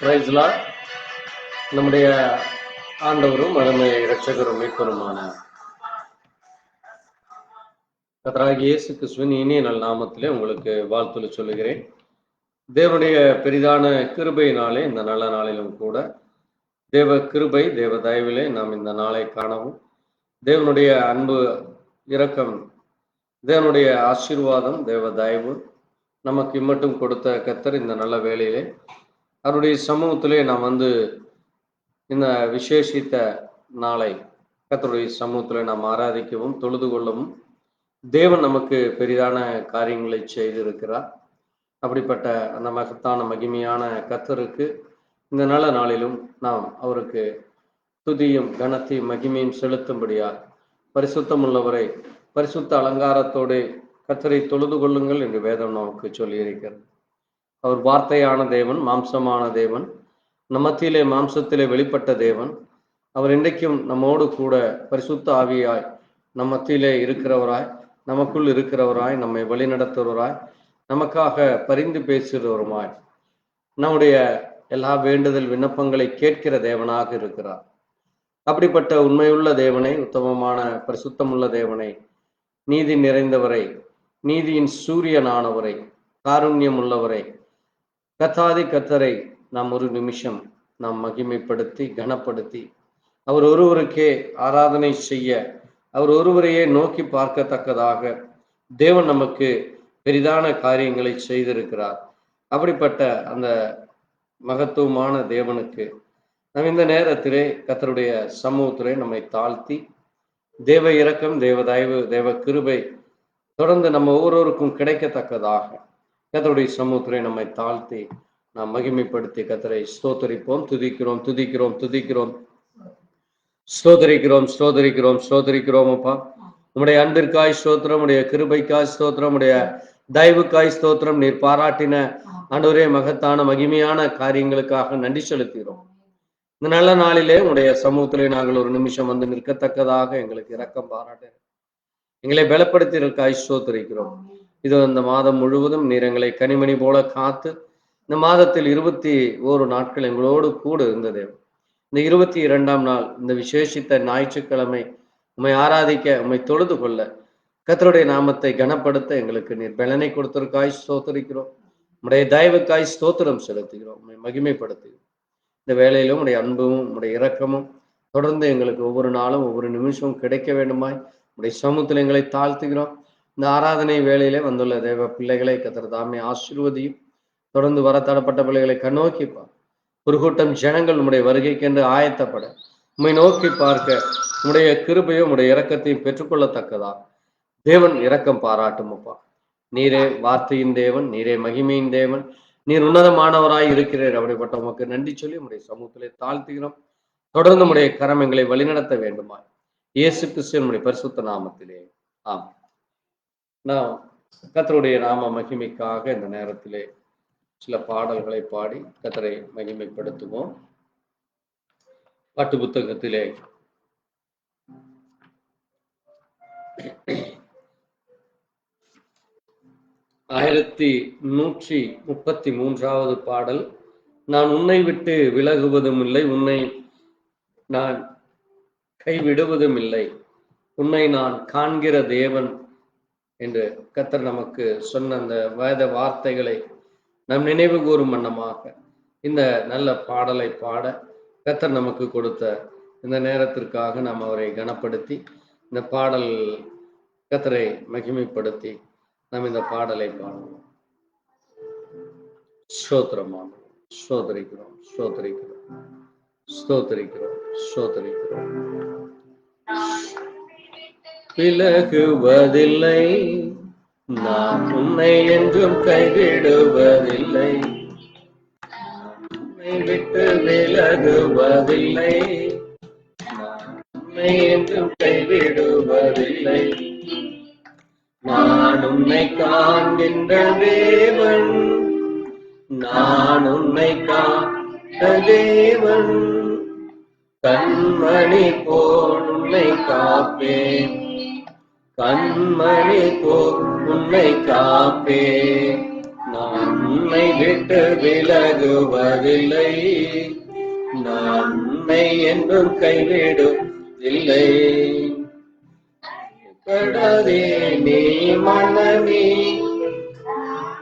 Price Lord. நம்முடைய ஆண்டவரும் அருமை இரட்சகரும் மீட்பருமான கர்த்தராகிய இயேசு கிறிஸ்துவின் இனிய நல் நாமத்திலே உங்களுக்கு வாழ்த்து சொல்லுகிறேன். தேவனுடைய பெரிதான கிருபையினாலே இந்த நல்ல நாளிலும் கூட தேவ கிருபை, தேவ தயவிலே நாம் இந்த நாளை காணவும், தேவனுடைய அன்பு, இரக்கம், தேவனுடைய ஆசீர்வாதம், தேவ தயவு நமக்கு இம்மட்டும் கொடுத்த கர்த்தர் இந்த நல்ல வேளையிலே அவருடைய சமூகத்திலே நாம் இந்த விசேஷித்த நாளை கர்த்தருடைய சமூகத்தில் நாம் ஆராதிக்கவும் தொழுது கொள்ளவும் தேவன் நமக்கு பெரிதான காரியங்களை செய்திருக்கிறார். அப்படிப்பட்ட அந்த மகத்தான மகிமையான கர்த்தருக்கு இந்த நல்ல நாளிலும் நாம் அவருக்கு துதியும் கனத்தையும் மகிமையும் செலுத்தும்படியாக பரிசுத்தம் உள்ளவரை பரிசுத்த அலங்காரத்தோடு கர்த்தரை தொழுது கொள்ளுங்கள் என்று வேதம் நமக்கு சொல்லியிருக்கிறது. அவர் வார்த்தையான தேவன், மாம்சமான தேவன், மத்தியிலே மாம்சத்திலே வெளிப்பட்ட தேவன். அவர் இன்றைக்கும் நம்மோடு கூட பரிசுத்த ஆவியாய் நம் மத்தியிலே இருக்கிறவராய், நமக்குள் இருக்கிறவராய், நம்மை வழிநடத்துவராய், நமக்காக பரிந்து பேசுகிறவருமாய், நம்முடைய எல்லா வேண்டுதல் விண்ணப்பங்களை கேட்கிற தேவனாக இருக்கிறார். அப்படிப்பட்ட உண்மையுள்ள தேவனை, உத்தமமான பரிசுத்தமுள்ள தேவனை, நீதி நிறைந்தவரை, நீதியின் சூரியனானவரை, காருண்யம் உள்ளவரை, கர்த்தாதி கர்த்தரை நாம் ஒரு நிமிஷம் நாம் மகிமைப்படுத்தி கனப்படுத்தி அவர் ஒருவருக்கே ஆராதனை செய்ய, அவர் ஒருவரையே நோக்கி பார்க்கத்தக்கதாக தேவன் நமக்கு பெரிதான காரியங்களை செய்திருக்கிறார். அப்படிப்பட்ட அந்த மகத்துவமான தேவனுக்கு நாம் இந்த நேரத்திலே கர்த்தருடைய சமூகத்திலே நம்மை தாழ்த்தி, தேவ இரக்கம், தேவ தயவு, தேவ கிருபை தொடர்ந்து நம்ம ஒவ்வொருவருக்கும் கிடைக்கத்தக்கதாக கர்த்தருடைய சமூகத்திலே நம்மை தாழ்த்தி நாம் மகிமைப்படுத்தி கர்த்தரை ஸ்தோத்தரிப்போம். துதிக்கிறோம் துதிக்கிறோம் துதிக்கிறோம் ஸ்தோத்தரிக்கிறோம் ஸ்தோத்தரிக்கிறோம் ஸ்தோத்தரிக்கிறோம். அப்பா, உம்முடைய அன்பிற்காய் ஸ்தோத்திரம், உடைய கிருபைக்காய் ஸ்தோத்திரம், உடைய தயவுக்காய் ஸ்தோத்திரம். நீர் பாராட்டின ஆண்டவரே மகத்தான மகிமையான காரியங்களுக்காக நன்றி செலுத்துகிறோம். இந்த நல்ல நாளிலே உடைய சமூகத்திலே நாங்கள் ஒரு நிமிஷம் நிற்கத்தக்கதாக எங்களுக்கு இரக்கம் பாராட்ட எங்களை பலப்படுத்தியிருக்காய் ஸ்தோத்தரிக்கிறோம். இது இந்த மாதம் முழுவதும் நீர் எங்களை கனிமணி போல காத்து இந்த மாதத்தில் 21 நாட்கள் எங்களோடு கூட இருந்தது. இந்த 22ஆம் நாள் இந்த விசேஷித்த ஞாயிற்றுக்கிழமை உம்மை ஆராதிக்க, உம்மை தொழுது கொள்ள, கர்த்தருடைய நாமத்தை கனப்படுத்த எங்களுக்கு நீர் பலனை கொடுத்திருக்காய் ஸ்தோத்தரிக்கிறோம். உம்முடைய தயவுக்காய் ஸ்தோத்திரம் செலுத்துகிறோம், உம்மை மகிமைப்படுத்துகிறோம். இந்த வேளையிலும் உடைய அன்பும் உடைய இரக்கமும் தொடர்ந்து எங்களுக்கு ஒவ்வொரு நாளும் ஒவ்வொரு நிமிஷமும் கிடைக்க வேண்டுமாய் உடைய சமூகத்தில் எங்களை தாழ்த்துகிறோம். இந்த ஆராதனை வேளையிலே வந்துள்ள தேவ பிள்ளைகளை கர்த்தர் தாமே ஆசீர்வதியும். தொடர்ந்து வர தடப்பட்ட பிள்ளைகளை கண்ணோக்கிப்பா. ஒரு கூட்டம் ஜனங்கள் உம்முடைய வருகைக்கென்று ஆயத்தப்பட, உம்மை நோக்கி பார்க்க, உம்முடைய கிருபையும் உம்முடைய இரக்கத்தையும் பெற்றுக்கொள்ளத்தக்கதா தேவன் இரக்கம் பாராட்டுமப்பா. நீரே வார்த்தையின் தேவன், நீரே மகிமையின் தேவன், நீர் உன்னதமானவராய் இருக்கிறீர். அப்படிப்பட்ட உமக்கு நன்றி சொல்லி உம்முடைய சமூகத்திலே தாழ்த்துகிறோம். தொடர்ந்து உம்முடைய கரம் எங்களை வழிநடத்த வேண்டுமாய் இயேசு கிறிஸ்துவின் பரிசுத்த நாமத்திலே ஆம். நான் கர்த்தருடைய நாம மகிமைக்காக இந்த நேரத்திலே சில பாடல்களை பாடி கர்த்தரை மகிமைப்படுத்துவோம். பாட்டு புத்தகத்திலே 1133வது பாடல். நான் உன்னை விட்டு விலகுவதும் இல்லை, உன்னை நான் கைவிடுவதும் இல்லை, உன்னை நான் காண்கிற தேவன் என்று கர்த்தர் நமக்கு சொன்ன அந்த வேத வார்த்தைகளை நம் நினைவு கூறும் வண்ணமாக இந்த நல்ல பாடலை பாட கர்த்தர் நமக்கு கொடுத்த இந்த நேரத்திற்காக நாம் அவரை கனப்படுத்தி இந்த பாடல் கர்த்தரை மகிமைப்படுத்தி நாம் இந்த பாடலை பாடுவோம். ஸ்தோத்திரமாக ஸ்தோத்திரிக்கிறோம் ஸ்தோத்திரிக்கிறோம் ஸ்தோத்திரிக்கிறோம் ஸ்தோத்திரிக்கிறோம். விலகுவதில்லை, நான் உன்னை என்றும் கைவிடுவதில்லை, உன்னை விட்டு விலகுவதில்லை, நான் உன்னை என்றும் கைவிடுவதில்லை, நான் உன்னை காண்கின்ற தேவன், நான் உன்னை காண்கின்ற தேவன், கண்மணி போல் உன்னை காப்பேன், கண்மணி போல் உன்னை காப்பேன். நான் உன்னை விட்டு விலகுவதில்லை, நான் உன்னை என்றும் கைவிடுவதில்லை. படாதே நீ மனமே,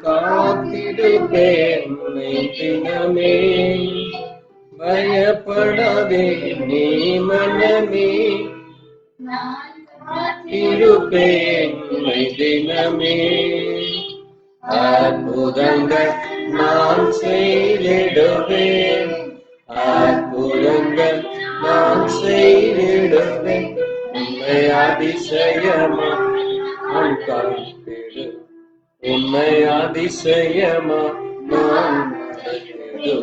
காத்திருப்பேன் உன்னை தினமே. பயப்படாதே நீ மனமே, இருப்பேன் உன்னை தினமே. அற்புதங்கள் நான் செய்திடுவேன், அற்புதங்கள் நான் செய்திடுவேன். உன்னை அதிசயமா நான் காத்திடு, உன்னை அதிசயமா நான் நடத்திடு.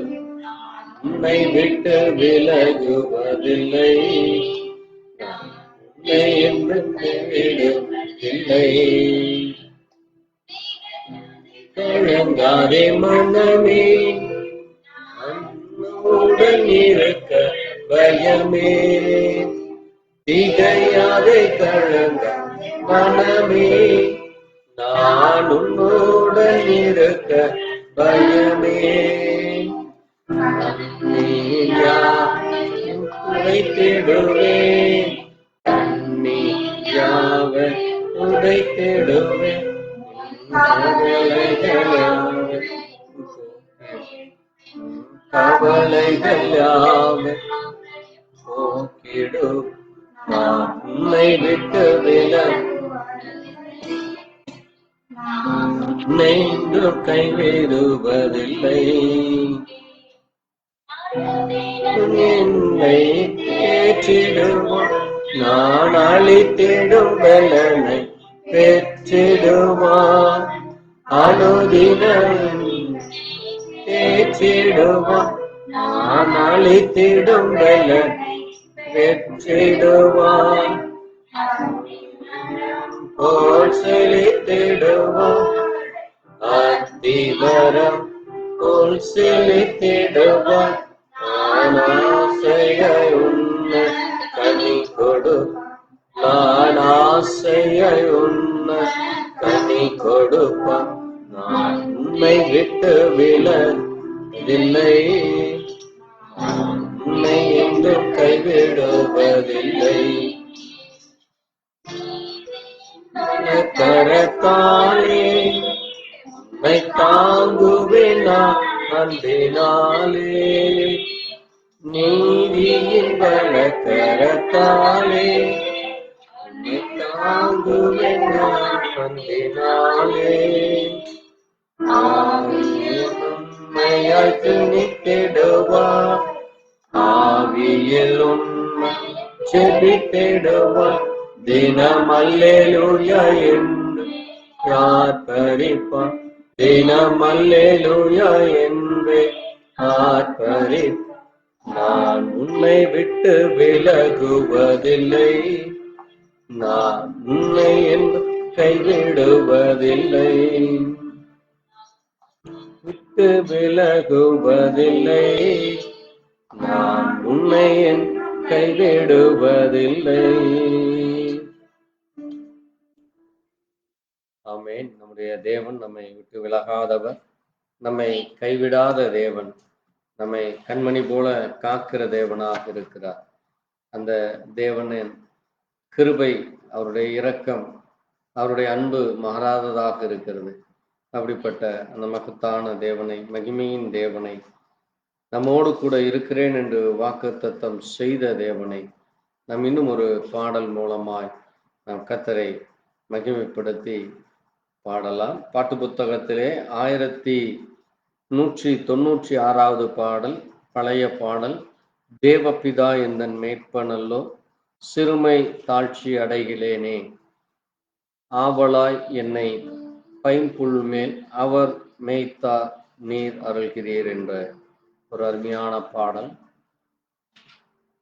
உன்னை விட்டு விலகுவதில்லை, உன்னை என்று விடுவதில்லை. கலங்காதே மனமே, உன்னுடன் இருக்க பயமே. திகையாதே கலங்க மனமே, நான் உன்னுடன் இருக்க பயமே. உடைத்திடுவேன், கண்ணீயாவ உடைத்திடுவேன். கவலைகள் யாவை போக்கிடு, நான் உன்னை விட்டு உன்னை என்றும் கைவிடுவதில்லை. என்னை ஏற்றிடுவான், நான் அளித்திடும் பலனை பெற்றிடுவான். அனுதினம் ஏற்றிடுவான், நான் அளித்திடும் பலனை பெற்றிடுவான். போல் செலுத்திடுவான், அத்திவரம் போல் செலுத்திடுவான். ஆசையை உன்ன கனி கொடு, நான் ஆசையை உன்ன கனி கொடுப்பான். நான் உன்னை விட்டு விலகுவதில்லை, உன்னை என்றும் கைவிடுவதில்லை. கரத்தாலே உன்னை தாங்குவேன் நான் அன்பினாலே, நீதியின் பலக்கரத்தாலே உன்னை தாங்குவேன் நான் அன்பினாலே. உண்மையாய் துணித்திடுவார், ஆவியில் உண்மை செபித்திடுவார். தினம் அல்லேலூயா என்று ஆர்ப்பரிப்பான், தினம் அல்லேலூயா என்று ஆர்ப்பரிப்பான். நான் உன்னை விட்டு விலகுவதில்லை, நான் உன்னை என்று கைவிடுவதில்லை, விட்டு விலகுவதில்லை. நான் உன்னை கைவிடுவதில்லை. ஆமென். நம்முடைய தேவன் நம்மை விட்டு விலகாதவர், நம்மை கைவிடாத தேவன், நம்மை கண்மணி போல காக்கிற தேவனாக இருக்கிறார். அந்த தேவனின் கிருபை, அவருடைய இரக்கம், அவருடைய அன்பு மாறாததாக இருக்கிறது. அப்படிப்பட்ட அந்த மகத்தான தேவனை, மகிமையின் தேவனை, நம்மோடு கூட இருக்கிறேன் என்று வாக்குத்தத்தம் செய்த தேவனை நாம் இன்னும் ஒரு பாடல் மூலமாய் நாம் கர்த்தரை மகிமைப்படுத்தி பாடலாம். பாட்டு புத்தகத்திலே 1196வது பாடல், பழைய பாடல். தேவபிதா எந்தன் மேய்ப்பனல்லோ, சிறுமை தாழ்ச்சி அடைகிலேனே, ஆவலாய் என்னை பைம்புல் மேல் அவர் மேய்த்தார் நீர் அருள்கிறீர் என்ற ஒரு அருமையான பாடல்.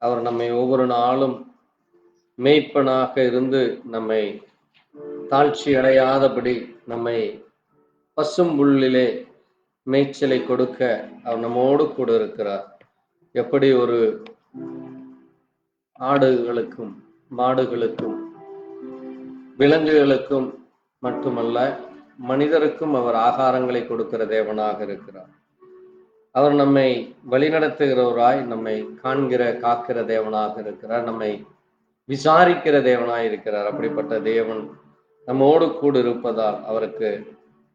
அவர் நம்மை ஒவ்வொரு நாளும் மேய்ப்பனாக இருந்து நம்மை தாழ்ச்சி அடையாதபடி நம்மை பசும்புல்லிலே மேய்ச்சலை கொடுக்க அவர் நம்மோடு கூட இருக்கிறார். எப்படி ஒரு ஆடுகளுக்கும் மாடுகளுக்கும் விலங்குகளுக்கும் மட்டுமல்ல, மனிதருக்கும் அவர் ஆகாரங்களை கொடுக்கிற தேவனாக இருக்கிறார். அவர் நம்மை வழிநடத்துகிறவராய், நம்மை காண்கிற காக்கிற தேவனாக இருக்கிறார், நம்மை விசாரிக்கிற தேவனாய் இருக்கிறார். அப்படிப்பட்ட தேவன் நம்மோடு கூட இருப்பதால் அவருக்கு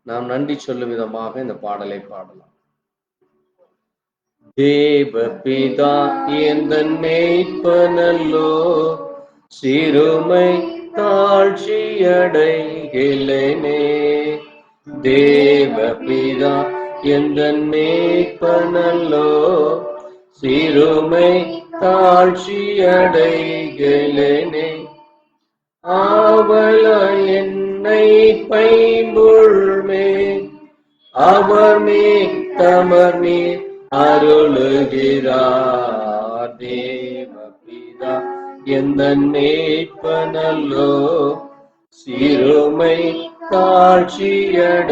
நாம் நன்றி சொல்லும் விதமாக இந்த பாடலை பாடலாம். தேவ பிதா எந்தன் மேய்ப்பனல்லோ, சிறுமை தாழ்ச்சியடைகிலேனே. தேவ பிதா எந்தன் மேய்ப்பனல்லோ, சிறுமை தாழ்ச்சியடைகிலேனே. ஆவல என்னை பைம்புள்மே, அவர் மே தமர் நீர் அருளுகிறார். தேவ பிதா எந்தன் மேய்ப்பனல்லோ, சிறுமை தாழ்ச்சியடைகிலேனே.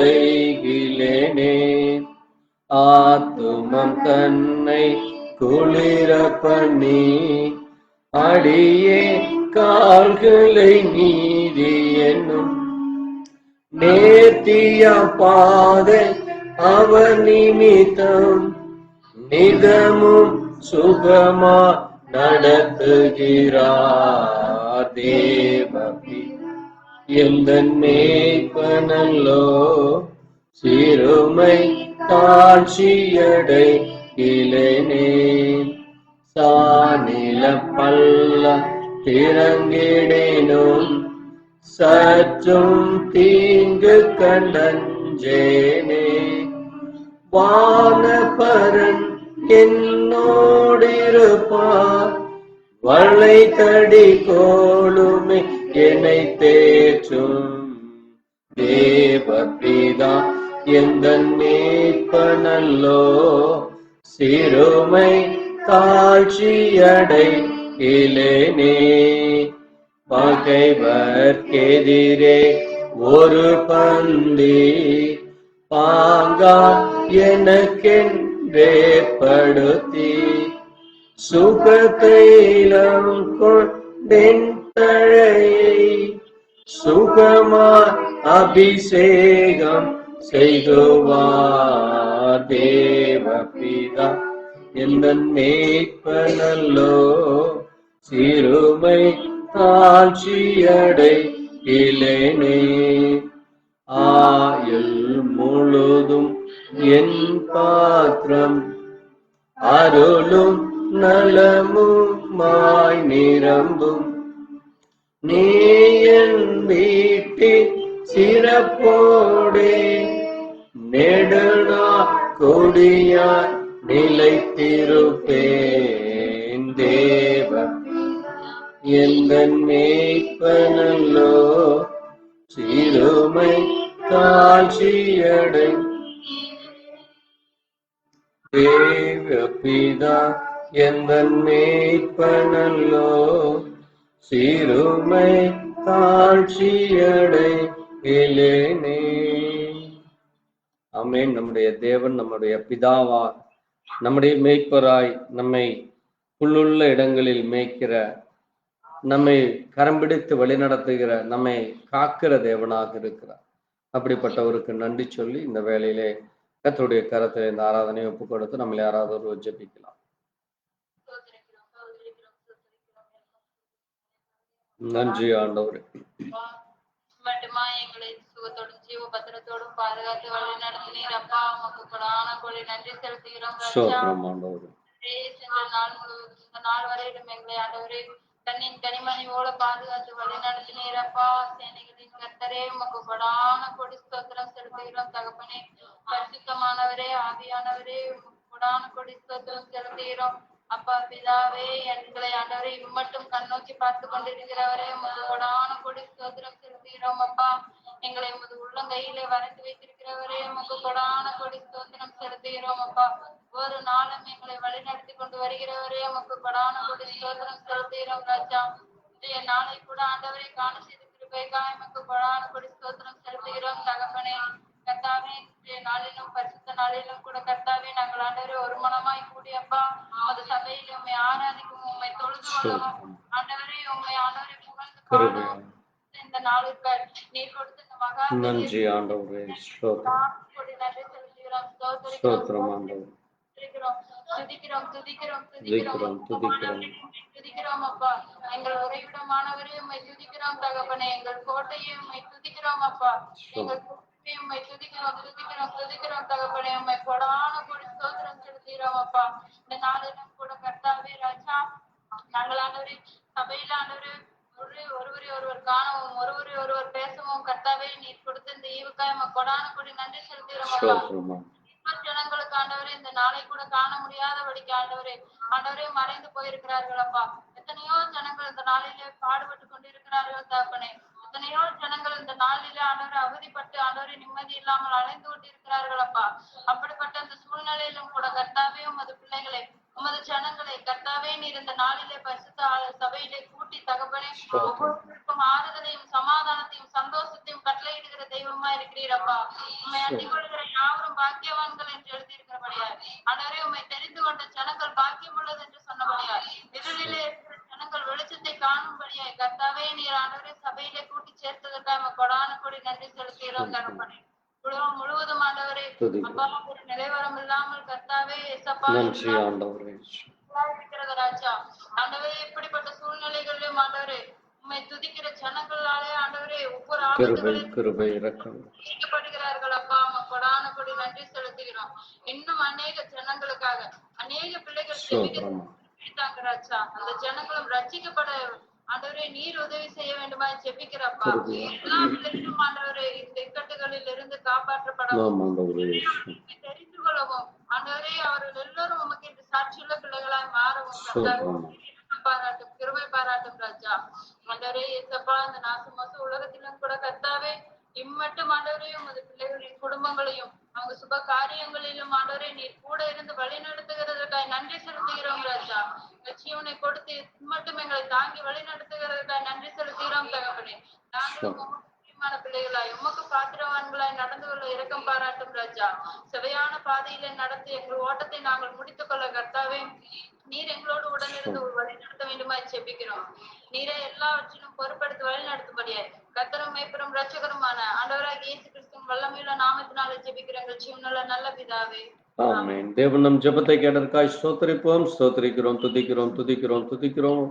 ஆத்துமம் தன்னை குளிர பண்ணி, அடியே கால்களை நீதி என்னும் நேர்த்திய பாதை அவர் நிமித்தம் நிதமும் சுகமா நடத்துகிறார். தேவ எந்தன் மேய்ப்பனல்லோ, சிறுமை தாழ்ச்சியடைகிலேனே. சாநில பல்ல திறங்கிடேனும், சற்றும் தீங்கு கண்டஞ்சேனே. வானபரன் என்னோடிருப்பார், வளை தடி கோளுமே என்னை தேற்றும். தேவ பிதா எந்தன் மேய்ப்பனல்லோ, சிறுமை தாழ்ச்சியடைகிலேனே. பகைவர்க்கெதிரே ஒரு பந்தி பாங்கா எனக்கென்றே படுத்தி, சுகத்தைலம் கொண்டென் தழையை சுகமா அபிஷேகம் செய்குவார். தேவ பிதா எந்தன் மேய்ப்பனல்லோ, சிறுமை தாழ்ச்சியடைகிலேனே. ஆயுள் முழுதும் என் பாத்திரம் அருளும் நலமுமாய் நிரம்பும். நீ என் வீட்டில் சிறப்போடே நெடுநா கொடியாய் நிலைத்திருப்பேன். தேவ எந்தன் மேய்ப்பனல்லோ, சிறுமை தாழ்ச்சியடை. தேவ பிதா எந்தன் மேய்ப்பனல்லோ, சிறுமை தாழ்ச்சியடைகிலேனே. ஆமென். நம்முடைய தேவன் நம்முடைய பிதாவா, நம்முடைய மேய்ப்பராய், நம்மை புல்லுள்ள இடங்களில் மேய்க்கிற, நம்மை கரம்பிடித்து வழிநடத்துகிற, நம்மை காக்கிற தேவனாக இருக்கிறார். அப்படிப்பட்டவருக்கு நன்றி சொல்லி இந்த வேளையிலே கர்த்தருடைய கரத்தில் இந்த ஆராதனையை ஒப்புக் கொடுத்து நம்மளை யாராவது ஒரு ஜெபிக்கலாம். நன்றி ஆண்டவரே. மட்டுமா எங்களை சுகத்தோடும் ஜீவ பத்திரத்தோடும் பாதுகாத்து வழி நடத்தினீர் அப்பா. உமக்கு கொடான கொடி நன்றி செலுத்துகிறோம். நாள் முழுவதும் இந்த நாள் வரையிலும் எங்களை ஆண்டவரே தன்னின் கனிமணியோட பாதுகாத்து வழி நடத்தினீர் அப்பா. சேனைகளின் கர்த்தரே உமக்கு கொடான கொடி ஸ்தோத்திரம் செலுத்துகிறோம் தகப்பனே. பரிசுத்தமானவரே, ஆவியானவரே, கொடான கொடி ஸ்தோத்திரம் செலுத்துகிறோம் அப்பா. பிதாவே, எங்களை ஆண்டவரே இம்மட்டும் கண்ணோக்கி பார்த்து கொண்டிருக்கிறவரே உமது கொடான கொடி ஸ்தோத்திரம் செலுத்துகிறோம் அப்பா. எங்களை உமது உள்ளங்கையிலே வரைந்து வைத்திருக்கிறவரே உமக்கு கொடான கொடி ஸ்தோத்திரம் செலுத்துகிறோம் அப்பா. ஒரு நாளும் எங்களை வழிநடத்தி கொண்டு வருகிறவரே உமக்கு கொடான கொடி ஸ்தோத்திரம் செலுத்துகிறோம் ராஜா. இன்றைய நாளை கூட ஆண்டவரை காண செய்து கிருபைக்காய் உமக்கு கொடான கொடி ஸ்தோத்திரம் செலுத்துகிறோம் தகப்பனே. கர்த்தாவே இன்றைய நாளிலும் பரிசுத்த நாளிலும் கூட கர்த்தாவே நாங்கள் ஆண்டவரே ஒரு மனமாய் கூடியப்பா உமது சபையிலே உண்மை ஆராதிக்கவும் உண்மை தொழுது கொள்ளவும் ஆண்டவரே உண்மை ஆண்டவரை புகழ்ந்து பாடவும் இந்த நாளுக்கு நீர் கொடுத்த இந்த மகா நன்றி ஆண்டவரே. நன்றி செலுத்துகிறோம். ஸ்தோத்திரம் ஆண்டவரே. துதிக்கிறோம் அப்பா. எங்கள் உறைவிடமானவரே உம்மை துதிக்கிறோம் தகப்பனே. எங்கள் கோட்டையை உம்மை துதிக்கிறோம் அப்பா. எங்கள் கோட்டையை உம்மை துதிக்கிறோம் தகப்பனே. உம்மை கொடான கொடி ஸ்தோத்திரம் செலுத்துகிறோம் அப்பா. இந்த நாளிலும் கூட கர்த்தாவே ராஜா நாங்கள் ஆண்டவரே சபையில ஆண்டவரே ஒருவர் காணவும் ஒருவர் பேசவும் கர்த்தாவே நீர் கொடுத்த இந்த ஈவுக்காய் கொடான கொடி நன்றி செலுத்துகிறோம் அப்பா. ஜனங்களுக்கு ஆண்டவரே இந்த நாளை கூட காண முடியாதபடிக்கு ஆண்டவரே மறைந்து போயிருக்கிறார்கள் அப்பா. எத்தனையோ ஜனங்கள் இந்த நாளிலே பாடுபட்டு கொண்டிருக்கிறார்கள் தகப்பனே. எத்தனையோ ஜனங்கள் இந்த நாளிலே ஆண்டவரை அவதிப்பட்டு ஆண்டவரை நிம்மதி இல்லாமல் அலைந்து கொண்டிருக்கிறார்கள் அப்பா. அப்படிப்பட்ட அந்த சூழ்நிலையிலும் கூட கர்த்தாவே உமது பிள்ளைகளை உமது ஜனங்களை கர்த்தாவே நீர் இந்த நாளிலே பரிசுத்த சபையிலே கூட்டி தகப்பனே ஒவ்வொருவருக்கும் ஆறுதலையும் சமாதானத்தையும் சந்தோஷத்தையும் கட்டளையிடுகிற தெய்வமா இருக்கிறீரப்பா. உண்மை அண்டிக் கொள்கிற யாவரும் பாக்கியவான்கள் என்று எழுதியிருக்கிறபடியார் ஆண்டவரே உண்மை தெரிந்து கொண்ட ஜனங்கள் பாக்கியம் உள்ளது என்று சொன்னபடியார் இருளிலே இருக்கிற ஜனங்கள் வெளிச்சத்தை காணும்படியாய் கர்த்தாவே நீர் ஆண்டவரே சபையிலே கூட்டி சேர்த்ததற்காக கொடான கொடி நன்றி செலுத்துகிறோம் தகப்பனே. உலகம் முழுவதும் ஆண்டவரே அப்பா ஒரு நிலைவரம் இல்லாமல் கர்த்தாவே இருக்கிறது ராஜா. ஆண்டவரே இப்படிப்பட்ட சூழ்நிலைகளிலும் ஆண்டவரே உம்மை துதிக்கிற ஜனங்களாலே ஆண்டவரே ஒவ்வொரு ஆபத்துகளில் அப்பா கொடான கொடி நன்றி செலுத்துகிறோம். இன்னும் அநேக ஜனங்களுக்காக அநேக பிள்ளைகள் செபிக்கிறாங்க ராஜா. அந்த ஜனங்களும் ரட்சிக்கப்பட ஆண்டவரே நீர் உதவி செய்ய வேண்டுமா ஜெபிக்கிறப்பா. எல்லா பிள்ளைகளும் ஆண்டவரே இந்த இக்கட்டுகளில் இருந்து காப்பாற்றப்படவும் தெரிந்து கொள்ளவும் ஆண்டவரே அவர்கள் எல்லோரும் உமக்கு இந்த சாட்சியுள்ள பிள்ளைகளாய் மாறவும் பாராட்டும் கிருபை பாராட்டும் ராஜா. ஆண்டவரே ஏசப்பா இந்த நாசமோச உலகத்திலும் கூட கர்த்தாவே இம்மட்டும் ஆண்டவரே உமது பிள்ளைகளின் குடும்பங்களையும் அவங்க சுப காரியங்களிலும் ஆண்டவரே நீர் கூட இருந்து வழி நடத்துகிறதற்காய் நன்றி செலுத்துகிறோம் ராஜா. ஜீவனை கொடுத்து மட்டும் எங்களை தாங்கி வழி நடத்துகிறதற்காய் நன்றி செலுத்துகிறோம் தகப்பனே. நாங்களும் முக்கியமான பிள்ளைகளாய் உமக்கு பாத்திரவான்களாய் நடந்து கொள்ள இரக்கம் பாராட்டும் ராஜா. செவையான பாதையில நடத்தி எங்கள் ஓட்டத்தை நாங்கள் முடித்துக் கொள்ள கர்த்தாவே நீர் எங்களோடு உடனிருந்து வழி நடத்த வேண்டுமாய் செபிக்கிறோம். நீரே எல்லாவற்றிலும் பொறுப்படுத்தி வழி நடத்தும்படியாய் கர்த்தரும் மேய்ப்பரும் ரட்சகருமான ஆண்டவராகிய இயேசு கிறிஸ்துவின் வல்லமையுள்ள நாமத்தினாலே ஜெபிக்கிறோம் எங்கள் ஜீவனுள்ள நல்ல பிதாவே. ஆமென். தேவன் நம் ஜெபத்தை கேட்டதற்காய் ஸ்தோத்திரிப்போம். துதிக்கிறோம்.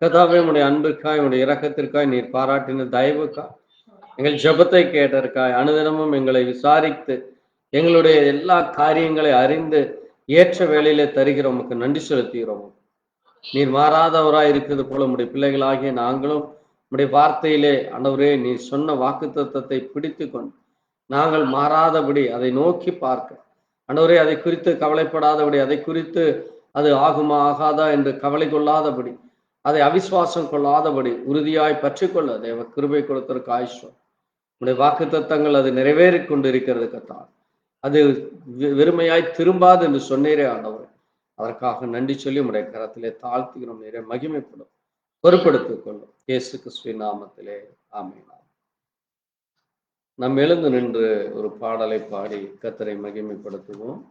கர்த்தாவே உம்முடைய அன்பிற்காய் உம்முடைய இரக்கத்திற்காய் நீர் பாராட்டின தயவுக்காய் எங்கள் ஜெபத்தை கேட்டதற்காய் அனுதினமும் எங்களை விசாரித்து எங்களுடைய எல்லா காரியங்களை அறிந்து ஏற்ற வேளையிலே தருகிற உமக்கு நன்றி செலுத்துகிறோம். நீர் மாறாதவராய் இருக்கிறது போல உம்முடைய பிள்ளைகளாகிய நாங்களும் உம்முடைய வார்த்தையிலே ஆண்டவரே நீர் சொன்ன வாக்குத்தத்தத்தை பிடித்து கொண்டு நாங்கள் மாறாதபடி அதை நோக்கி பார்க்க ஆண்டவரே அதை குறித்து கவலைப்படாதபடி அதை குறித்து அது ஆகுமா ஆகாதா என்று கவலை கொள்ளாதபடி அதை அவிசுவாசம் கொள்ளாதபடி உறுதியாய் பற்றி கொள்ள தேவ கிருபை கொடுத்ததற்கு ஆயுஷ்வம். உடைய வாக்குத்தத்தங்கள் அது நிறைவேறி கொண்டு இருக்கிறது கர்த்தாவே. அது வெறுமையாய் திரும்பாது என்று சொன்னீரே ஆண்டவர். அதற்காக நன்றி சொல்லி உடைய கரத்திலே தாழ்த்துகிறோம். நீரே மகிமைப்படும் பொறுப்படுத்திக் கொள்ளும் இயேசு கிறிஸ்துவின் நாமத்திலே ஆமென். நாம் எழுந்து நின்று ஒரு பாடலை பாடி கர்த்தரை மகிமைப்படுத்துவோம்.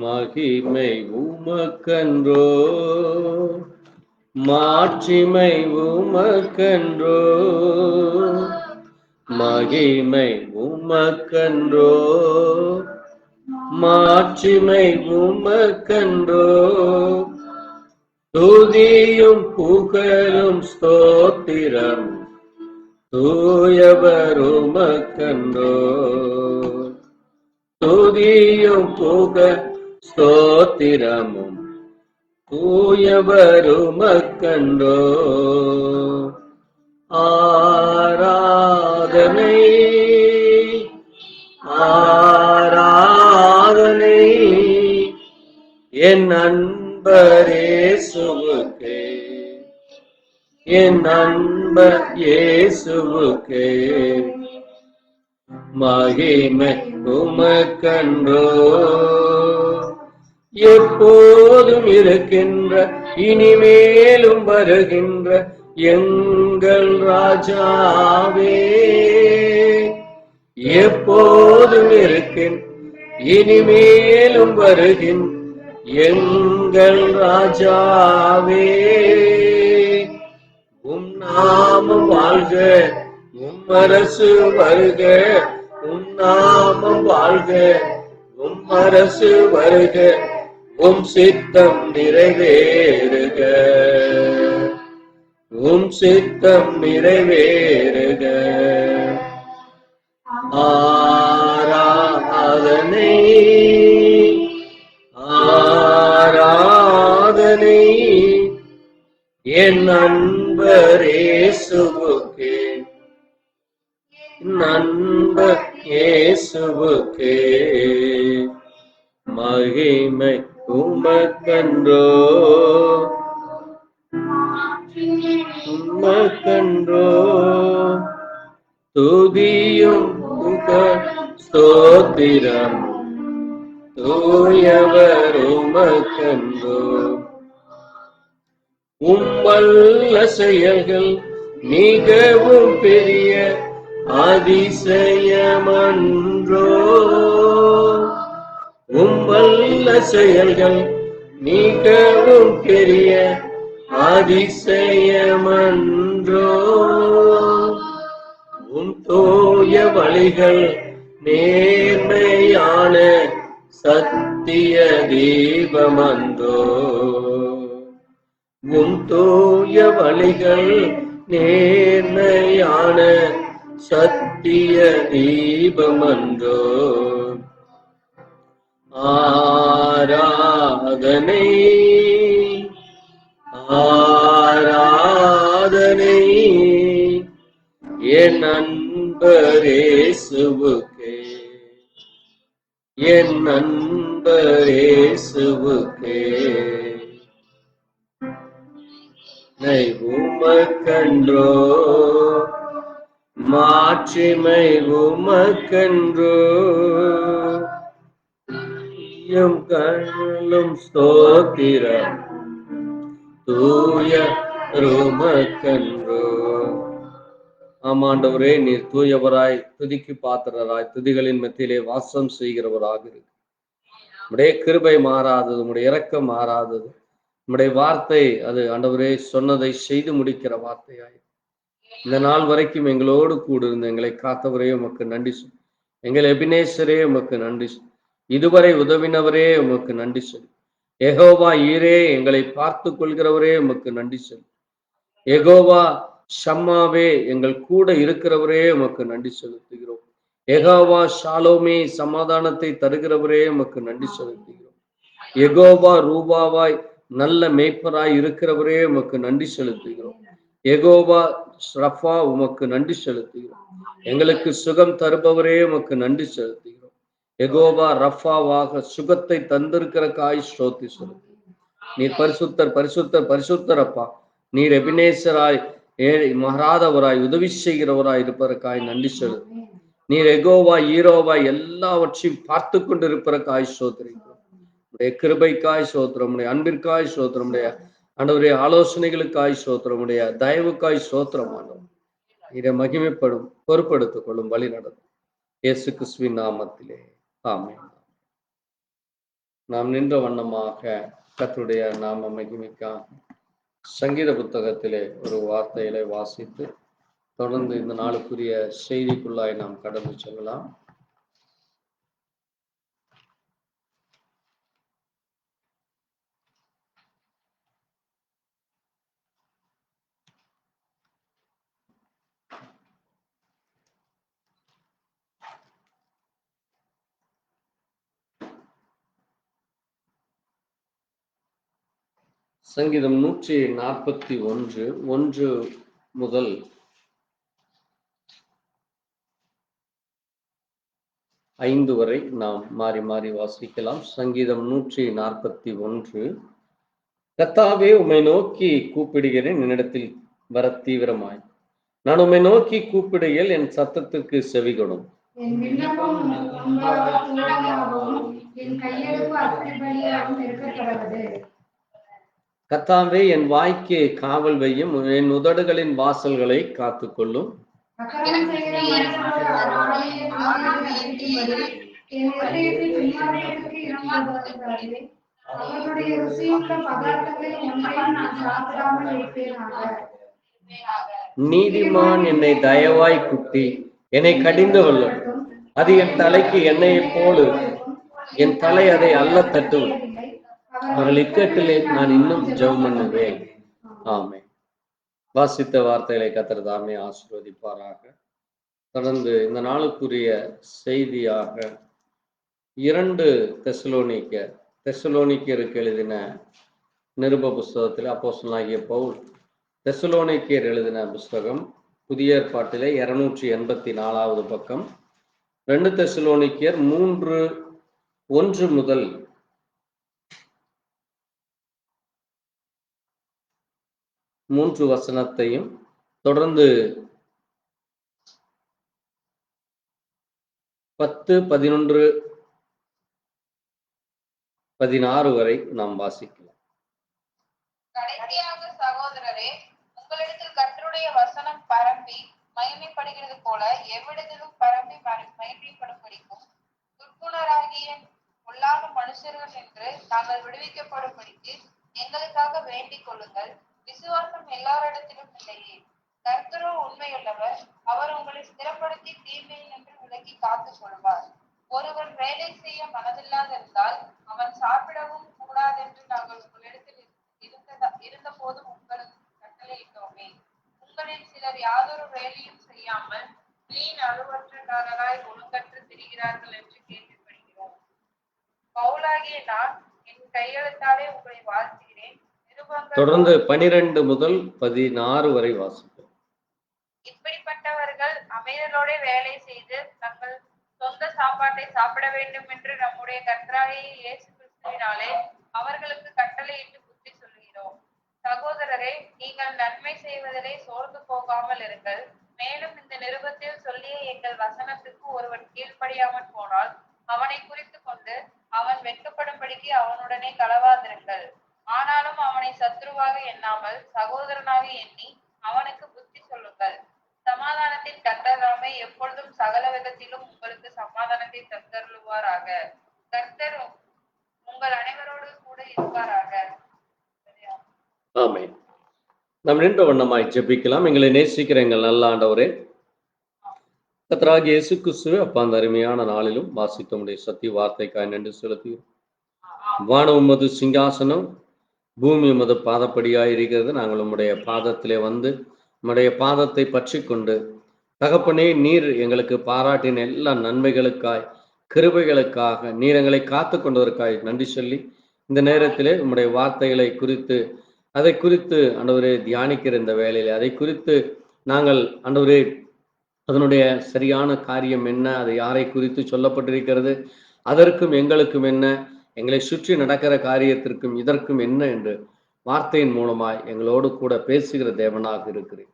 மகிமை உமக்கன்றோ மாட்சிமை உமக்கன்றோ மகிமை உமக்கன்றோ மாட்சிமை உமக்கன்றோ துதியும் புகழும் ஸ்தோத்திரம் தூயவர் உமக்கன்றோ துதியும் புகழ் ஸ்தோத்திரமும் தூயவர் உமக்கன்றோ ஆராதனை ஆராதனை என் அன்பர் இயேசுவுக்கே என் அன்பர் இயேசுவுக்கே மகிமை உமக்கன்றோ எப்போதும் இருக்கின்ற இனிமேலும் வருகின்ற எங்கள் ராஜாவே, எப்போதும் இருக்கின்ற இனிமேலும் வருகின்ற எங்கள் ராஜாவே, உம் நாமம் வாழ்க, உம் அரசு வருக, உம் நாமம் வாழ்க, உம் அரசு வருக, உம் சித்தம் நிறைவேறுக, உம் சித்தம் நிறைவேறுக. ஆராதனை ஆராதனை என் நண்பர் இயேசுவுக்கே, நண்பர் இயேசுவுக்கே, மகிமை உமக்கன்றோ, உமக்கன்றோ, துதியும் ஸ்தோத்திரம் தூயவர் உமக்கன்றோ. உம்மல்ல செயல்கள் மிகவும் பெரிய அதிசயமன்றோ, உம்மல்ல செயல்கள் மிகவும் பெரிய அதிசயமன்றோ, உம் தூய வழிகள் நேர்மையான சத்திய தீபமன்றோ, உம் தூய வழிகள் நேர்மையான சத்திய தீபமன்றோ. ஆராதனை ஆராதனை என் நண்பர் இயேசுவுக்கே, என் நண்பர் இயேசுவுக்கே, உமக்கன்றோ, மாட்சிமை உமக்கன்றோ, எம் கண்ணும் ஸ்தோத்திரம் தூய உமக்கன்றோ. ஆமாண்டவரே, நீர் தூயவராய், துதிக்கு பாத்திரராய், துதிகளின் மத்தியிலே வாசம் செய்கிறவராக இருக்கு. உடைய கிருபை மாறாதது, உடைய இரக்கம் மாறாதது, உடைய வார்த்தை அது ஆண்டவரே சொன்னதை செய்து முடிக்கிற வார்த்தையாய் இந்த நாள் வரைக்கும் எங்களோடு கூட இருந்து எங்களை காத்தவரே உமக்கு நன்றி சொல். எங்கள் எபினேசரே உமக்கு நன்றி சொல். இதுவரை உதவினவரே உமக்கு நன்றி சொல். யெகோவா ஈரே, எங்களை பார்த்து கொள்கிறவரே உமக்கு நன்றி சொல். யெகோவா ஷம்மாவே, எங்கள் கூட இருக்கிறவரே உமக்கு நன்றி செலுத்துகிறோம். யெகோவா ஷாலோமே, சமாதானத்தை தருகிறவரே உமக்கு நன்றி செலுத்துகிறோம். யெகோவா ரூபாவாய், நல்ல மேய்ப்பராய் இருக்கிறவரே உமக்கு நன்றி செலுத்துகிறோம். யெகோவா ரஃபா, உமக்கு நன்றி செலுத்துகிறோம். எங்களுக்கு சுகம் தருபவரே உமக்கு நன்றி செலுத்துகிறோம். யெகோவா ரஃபாவாக சுகத்தை தந்திருக்கிற காய் ஸ்தோத்திரம் செலுத்துகிறோம். நீர் பரிசுத்தர் பரிசுத்தர் பரிசுத்தர் அப்பா. நீர் எபினேசராய், மாறாதவராய், உதவி செய்கிறவராய் இருப்பதற்காய் நன்றி செலுத்து. நீர் யெகோவா ஈரோவாய், எல்லாவற்றையும் பார்த்து கொண்டு இருப்பதற்காய் ஸ்தோத்திரிக்கிறோம். உடைய கிருபைக்காய் ஸ்தோத்திரம், உடைய அன்பிற்காய் ஸ்தோத்திரம், உடைய ஆண்டவருடைய ஆலோசனைகளுக்காய் ஸ்தோத்திரம், உடைய தயவுக்காய் ஸ்தோத்திரம். ஆண்டவர் இதை மகிமைப்படும் பொறுப்படுத்திக் கொள்ளும் வழி நடக்கும் இயேசு கிறிஸ்துவின் நாமத்திலே ஆமென். நாம் நின்ற வண்ணமாக கர்த்தருடைய நாம மகிமைக்காக சங்கீத புத்தகத்திலே ஒரு வார்த்தையிலே வாசித்து தொடர்ந்து இந்த நாளுக்குரிய செய்திக்குள்ளாய் நாம் கடந்து செல்லலாம். சங்கீதம் 141 1 முதல் 5 வரை நாம் மாறி மாறி வாசிக்கலாம். சங்கீதம் 141. கர்த்தாவே, உம்மை நோக்கி கூப்பிடுகிறேன், என்னிடத்தில் வர தீவிரமாய். நான் உம்மை நோக்கி கூப்பிடுகையில் என் சத்தத்திற்கு செவிகொடும். என் விண்ணப்பம் முன்பாக பூரணமாகவும் என் கையெழுப்பு அத்திபடியாகவும் இருக்கக்கடவது. கர்த்தாவே, என் வாய்க்கு காவல் வையும், என் உதடுகளின் வாசல்களை காத்துக்கொள்ளும். அக்கிரமம் செய்கிற மனுஷரோட ஆணையை ரட்சிக்கும்படி என் இதயத்தில் பின்மாற்றத்துக்கு இறங்காதவர்களாகவே அவர்களுடைய ருசியுள்ள பதார்த்தங்களில் ஒன்றையும் நான் சாப்பிடாமல் இருப்பேனாக. நீதிமான் என்னை தயவாய் குட்டி என்னை கடிந்து கொள்ளும். அது என் தலைக்கு எண்ணெயை போடு, என் தலை அதை அல்ல தட்டும். அவர்கள் இக்கட்டிலே நான் இன்னும் ஜெபம் பண்ணுவேன். ஆமென். வாசித்த வார்த்தைகளை கர்த்தர் தாமே ஆசீர்வதிப்பாராக. தொடர்ந்து இந்த நாளுக்குரிய செய்தியாக 2 தெசலோனிக்கருக்கு எழுதின நிருப புஸ்தகத்தில் அப்போஸ்தலனாகிய பவுல் தெசலோனிக்கர் எழுதின புஸ்தகம் புதிய ஏற்பாட்டிலே 284வது பக்கம். 2 தெசலோனிக்கர் 3:1 முதல் 3 வசனத்தையும் தொடர்ந்து 10, 11, 16 வரை நாம் வாசிக்கலாம். கடைசியாக சகோதரரே, உங்களிடத்தில் கர்த்தருடைய வசனம் பரம்பி மகிமைப்படுகிறது போல எவ்விடத்திலும் பரம்பி மகிமைப்படும்படிக்கும் துர்க்குணராகிய பொல்லாத மனுஷர்கள் என்று நாங்கள் விடுவிக்கப்படும்படிக்கு எங்களுக்காக வேண்டிக் கொள்ளுங்கள். விசுவாசம் எல்லாரிடத்திலும் இல்லையே. கர்த்தரோ உண்மையுள்ளவர். அவர் உங்களை ஸ்திரப்படுத்தி தீமையில் நின்று விலக்கி காத்துக் கொள்வார். ஒருவன் வேலை செய்ய மனதில்லாதிருந்தால் அவன் சாப்பிடவும் கூடாதென்று நாங்கள் உங்களிடத்தில் இருந்த போதும் உங்களுக்கு கட்டளையிட்டோமே. உங்களில் சிலர் யாதொரு வேலையும் செய்யாமல் வீண் அலுவற்றக்காரராய் ஒழுங்கற்று திரிகிறார்கள் என்று கேள்விப்படுகிறோம். பவுலாகிய நான் என் கையெழுத்தாலே உங்களை வாழ்த்துகிறேன். தொடர்ந்து 12 முதல் 16 வரை வாசிப்போம். இப்படிப்பட்டவர்கள் அமைதலோட வேலை செய்து தங்கள் சொந்த சாப்பாட்டை சாப்பிட வேண்டும் என்று நம்முடைய கர்த்தராகிய இயேசு கிறிஸ்துவினாலே அவர்களுக்கு கட்டளையிட்டு புத்தி சொல்கிறோம். சகோதரரே, நீங்கள் நன்மை செய்வதிலே சோர்ந்து போகாமல் இருங்கள். மேலும் இந்த நிருபத்தில் சொல்லிய எங்கள் வசனத்துக்கு ஒருவன் கீழ்ப்படியாமல் போனால் அவனை குறித்து கொண்டு அவன் வெட்கப்படும்படிக்கு அவனுடனே களவாதிருங்கள். ஆனாலும் அவனை சத்ருவாக எண்ணாமல் சகோதரனாக எண்ணி அவனுக்கு புத்தி சொல்லுங்கள். சமாதானத்தின் கர்த்தர் தாமே எப்பொழுதும் சகல விதத்திலும் உங்களுக்கு சமாதானத்தை தந்தருளுவாராக. கர்த்தர் உங்கள் அனைவரோடு கூட இருப்பாராக. ஆமென். நாம் நின்ற வண்ணமாய் ஜெபிக்கலாம். எங்களை நேசிக்கிற எங்கள் நல்ல ஆண்டவரே, கர்த்தராகிய இயேசு கிறிஸ்துவே, அப்பா, அந்த அருமையான நாளிலும் வாசித்த உடைய சத்திய வார்த்தைக்காய் நன்றி செலுத்துகிறோம். வானம் உமது சிங்காசனம், பூமி உமது பாதப்படியாய் இருக்கிறது. நாங்கள் உம்முடைய பாதத்திலே வந்து உம்முடைய பாதத்தை பற்றி கொண்டு, தகப்பனே, நீர் எங்களுக்கு பாராட்டின எல்லா நன்மைகளுக்காய் கிருபைகளுக்காக நீர் எங்களை காத்து கொண்டதற்காய் நன்றி சொல்லி, இந்த நேரத்திலே உம்முடைய வார்த்தைகளை குறித்து அதை குறித்து ஆண்டவரே தியானிக்கிற இந்த வேளையிலே அதை குறித்து நாங்கள் ஆண்டவரே அதனுடைய சரியான காரியம் என்ன, அது யாரை குறித்து சொல்லப்பட்டிருக்கிறது, அதற்கும் எங்களுக்கும் என்ன, எங்களை சுற்றி நடக்கிற காரியத்திற்கும் இதற்கும் என்ன என்று வார்த்தையின் மூலமாய் எங்களோடு கூட பேசுகிற தேவனாக இருக்கிறேன்.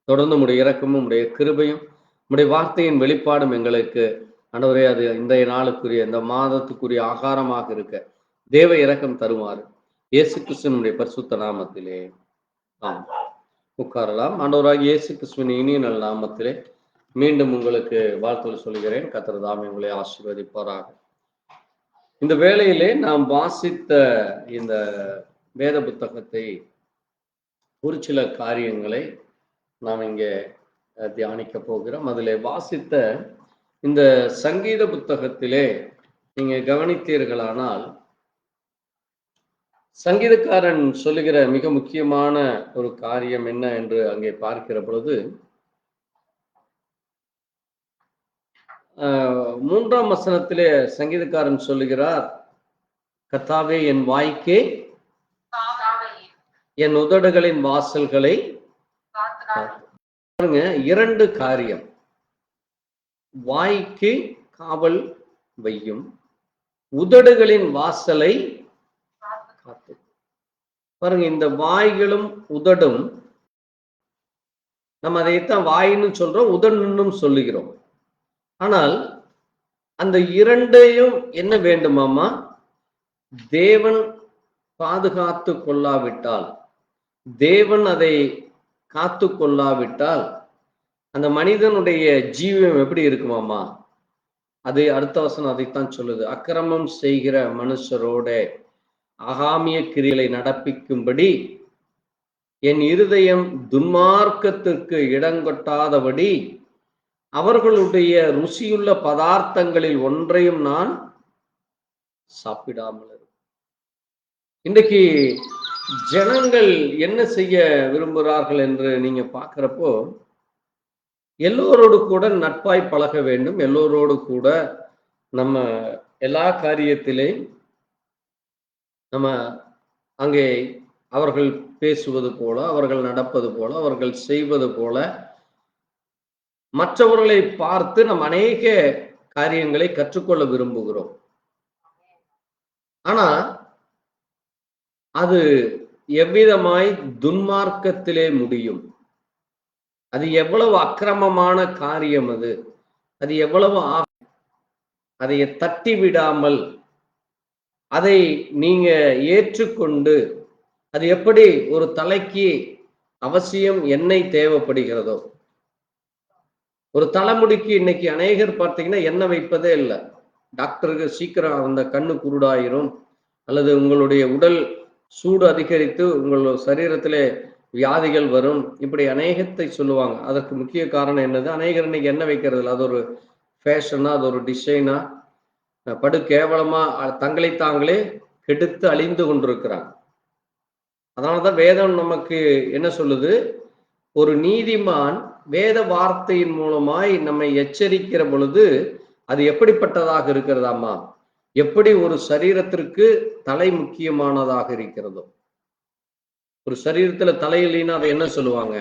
தொடர்ந்து உம்முடைய இரக்கமும் உம்முடைய கிருபையும் உம்முடைய வார்த்தையின் வெளிப்பாடும் எங்களுக்கு ஆண்டவரே அது இன்றைய நாளுக்குரிய இந்த மாதத்துக்குரிய ஆகாரமாக இருக்க தேவ இரக்கம் தருமாறு இயேசு கிறிஸ்துவினுடைய பரிசுத்த நாமத்திலே உட்காரலாம். ஆண்டவராகிய இயேசு கிறிஸ்துவின் இனிய நல்ல நாமத்திலே மீண்டும் உங்களுக்கு வாழ்த்துக்கள் சொல்கிறேன். கர்த்தர் தாமே உங்களை ஆசீர்வதிப்பாராக. இந்த வேளையிலே நாம் வாசித்த இந்த வேத புத்தகத்தை ஒரு சில காரியங்களை நாம் இங்கே தியானிக்க போகிறோம். அதில் வாசித்த இந்த சங்கீத புத்தகத்திலே நீங்க கவனித்தீர்களானால் சங்கீதக்காரன் சொல்லுகிற மிக முக்கியமான ஒரு காரியம் என்ன என்று அங்கே பார்க்கிற பொழுது 3ஆம் வசனத்திலே சங்கீதக்காரன் சொல்லுகிறார், கர்த்தாவே என் வாய்க்கே என் உதடுகளின் வாசல்களை பாருங்க. 2 காரியம், வாய்க்கு காவல் வையும், உதடுகளின் வாசலை காத்து. பாருங்க, இந்த வாய்களும் உதடும் நம்ம அதைத்தான் வாயின்னு சொல்றோம், உதடுன்னு சொல்லுகிறோம். ஆனால் அந்த இரண்டையும் என்ன வேண்டுமாமா? தேவன் பாதுகாத்து கொள்ளாவிட்டால், தேவன் அதை காத்து கொள்ளாவிட்டால் அந்த மனிதனுடைய ஜீவம் எப்படி இருக்குமாமா? அது அடுத்த வசனம் அதைத்தான் சொல்லுது. அக்கிரமம் செய்கிற மனுஷரோட ஆகாமிய கிரியைகளை நடப்பிக்கும்படி என் இருதயம் துன்மார்க்கத்திற்கு இடங்கொட்டாதபடி அவர்களுடைய ருசியுள்ள பதார்த்தங்களில் ஒன்றையும் நான் சாப்பிடாமல். இன்றைக்கு ஜனங்கள் என்ன செய்ய விரும்புகிறார்கள் என்று நீங்க பார்க்கிறப்போ, எல்லோரோடு கூட நட்பாய் பழக வேண்டும், எல்லோரோடு கூட நம்ம எல்லா காரியத்திலையும் நம்ம அங்கே அவர்கள் பேசுவது போல, அவர்கள் நடப்பது போல, அவர்கள் செய்வது போல மற்றவர்களை பார்த்து நம்ம அநேக காரியங்களை கற்றுக்கொள்ள விரும்புகிறோம். ஆனா அது எவ்விதமாய் துன்மார்க்கத்திலே முடியும்? அது எவ்வளவு அக்கிரமமான காரியம், அது எவ்வளவு அதை தட்டி விடாமல் அதை நீங்க ஏற்றுக்கொண்டு, அது எப்படி ஒரு தலைக்கு அவசியம் எண்ணெய் தேவைப்படுகிறதோ, ஒரு தலைமுடிக்கு இன்னைக்கு அநேகர் பார்த்தீங்கன்னா எண்ணெய் வைப்பதே இல்லை. டாக்டருக்கு சீக்கிரம் அந்த கண்ணு குருடாயிரும், அல்லது உங்களுடைய உடல் சூடு அதிகரித்து உங்கள் சரீரத்திலே வியாதிகள் வரும், இப்படி அநேகத்தை சொல்லுவாங்க. அதற்கு முக்கிய காரணம் என்னது? அநேகர் இன்னைக்கு எண்ணெய் வைக்கிறது இல்லை. அது ஒரு ஃபேஷனா, அது ஒரு டிசைனா, படு கேவலமா தங்களை தாங்களே கெடுத்து அழிந்து கொண்டிருக்கிறாங்க. அதனாலதான் வேதம் நமக்கு என்ன சொல்லுது? ஒரு நீதிமான் வேத வார்த்தையின் மூலமாய் நம்மை எச்சரிக்கிற பொழுது அது எப்படிப்பட்டதாக இருக்கிறதாமா? எப்படி ஒரு சரீரத்திற்கு தலை முக்கியமானதாக இருக்கிறதோ, ஒரு சரீரத்துல தலை இல்லைன்னா அதை என்ன சொல்லுவாங்க?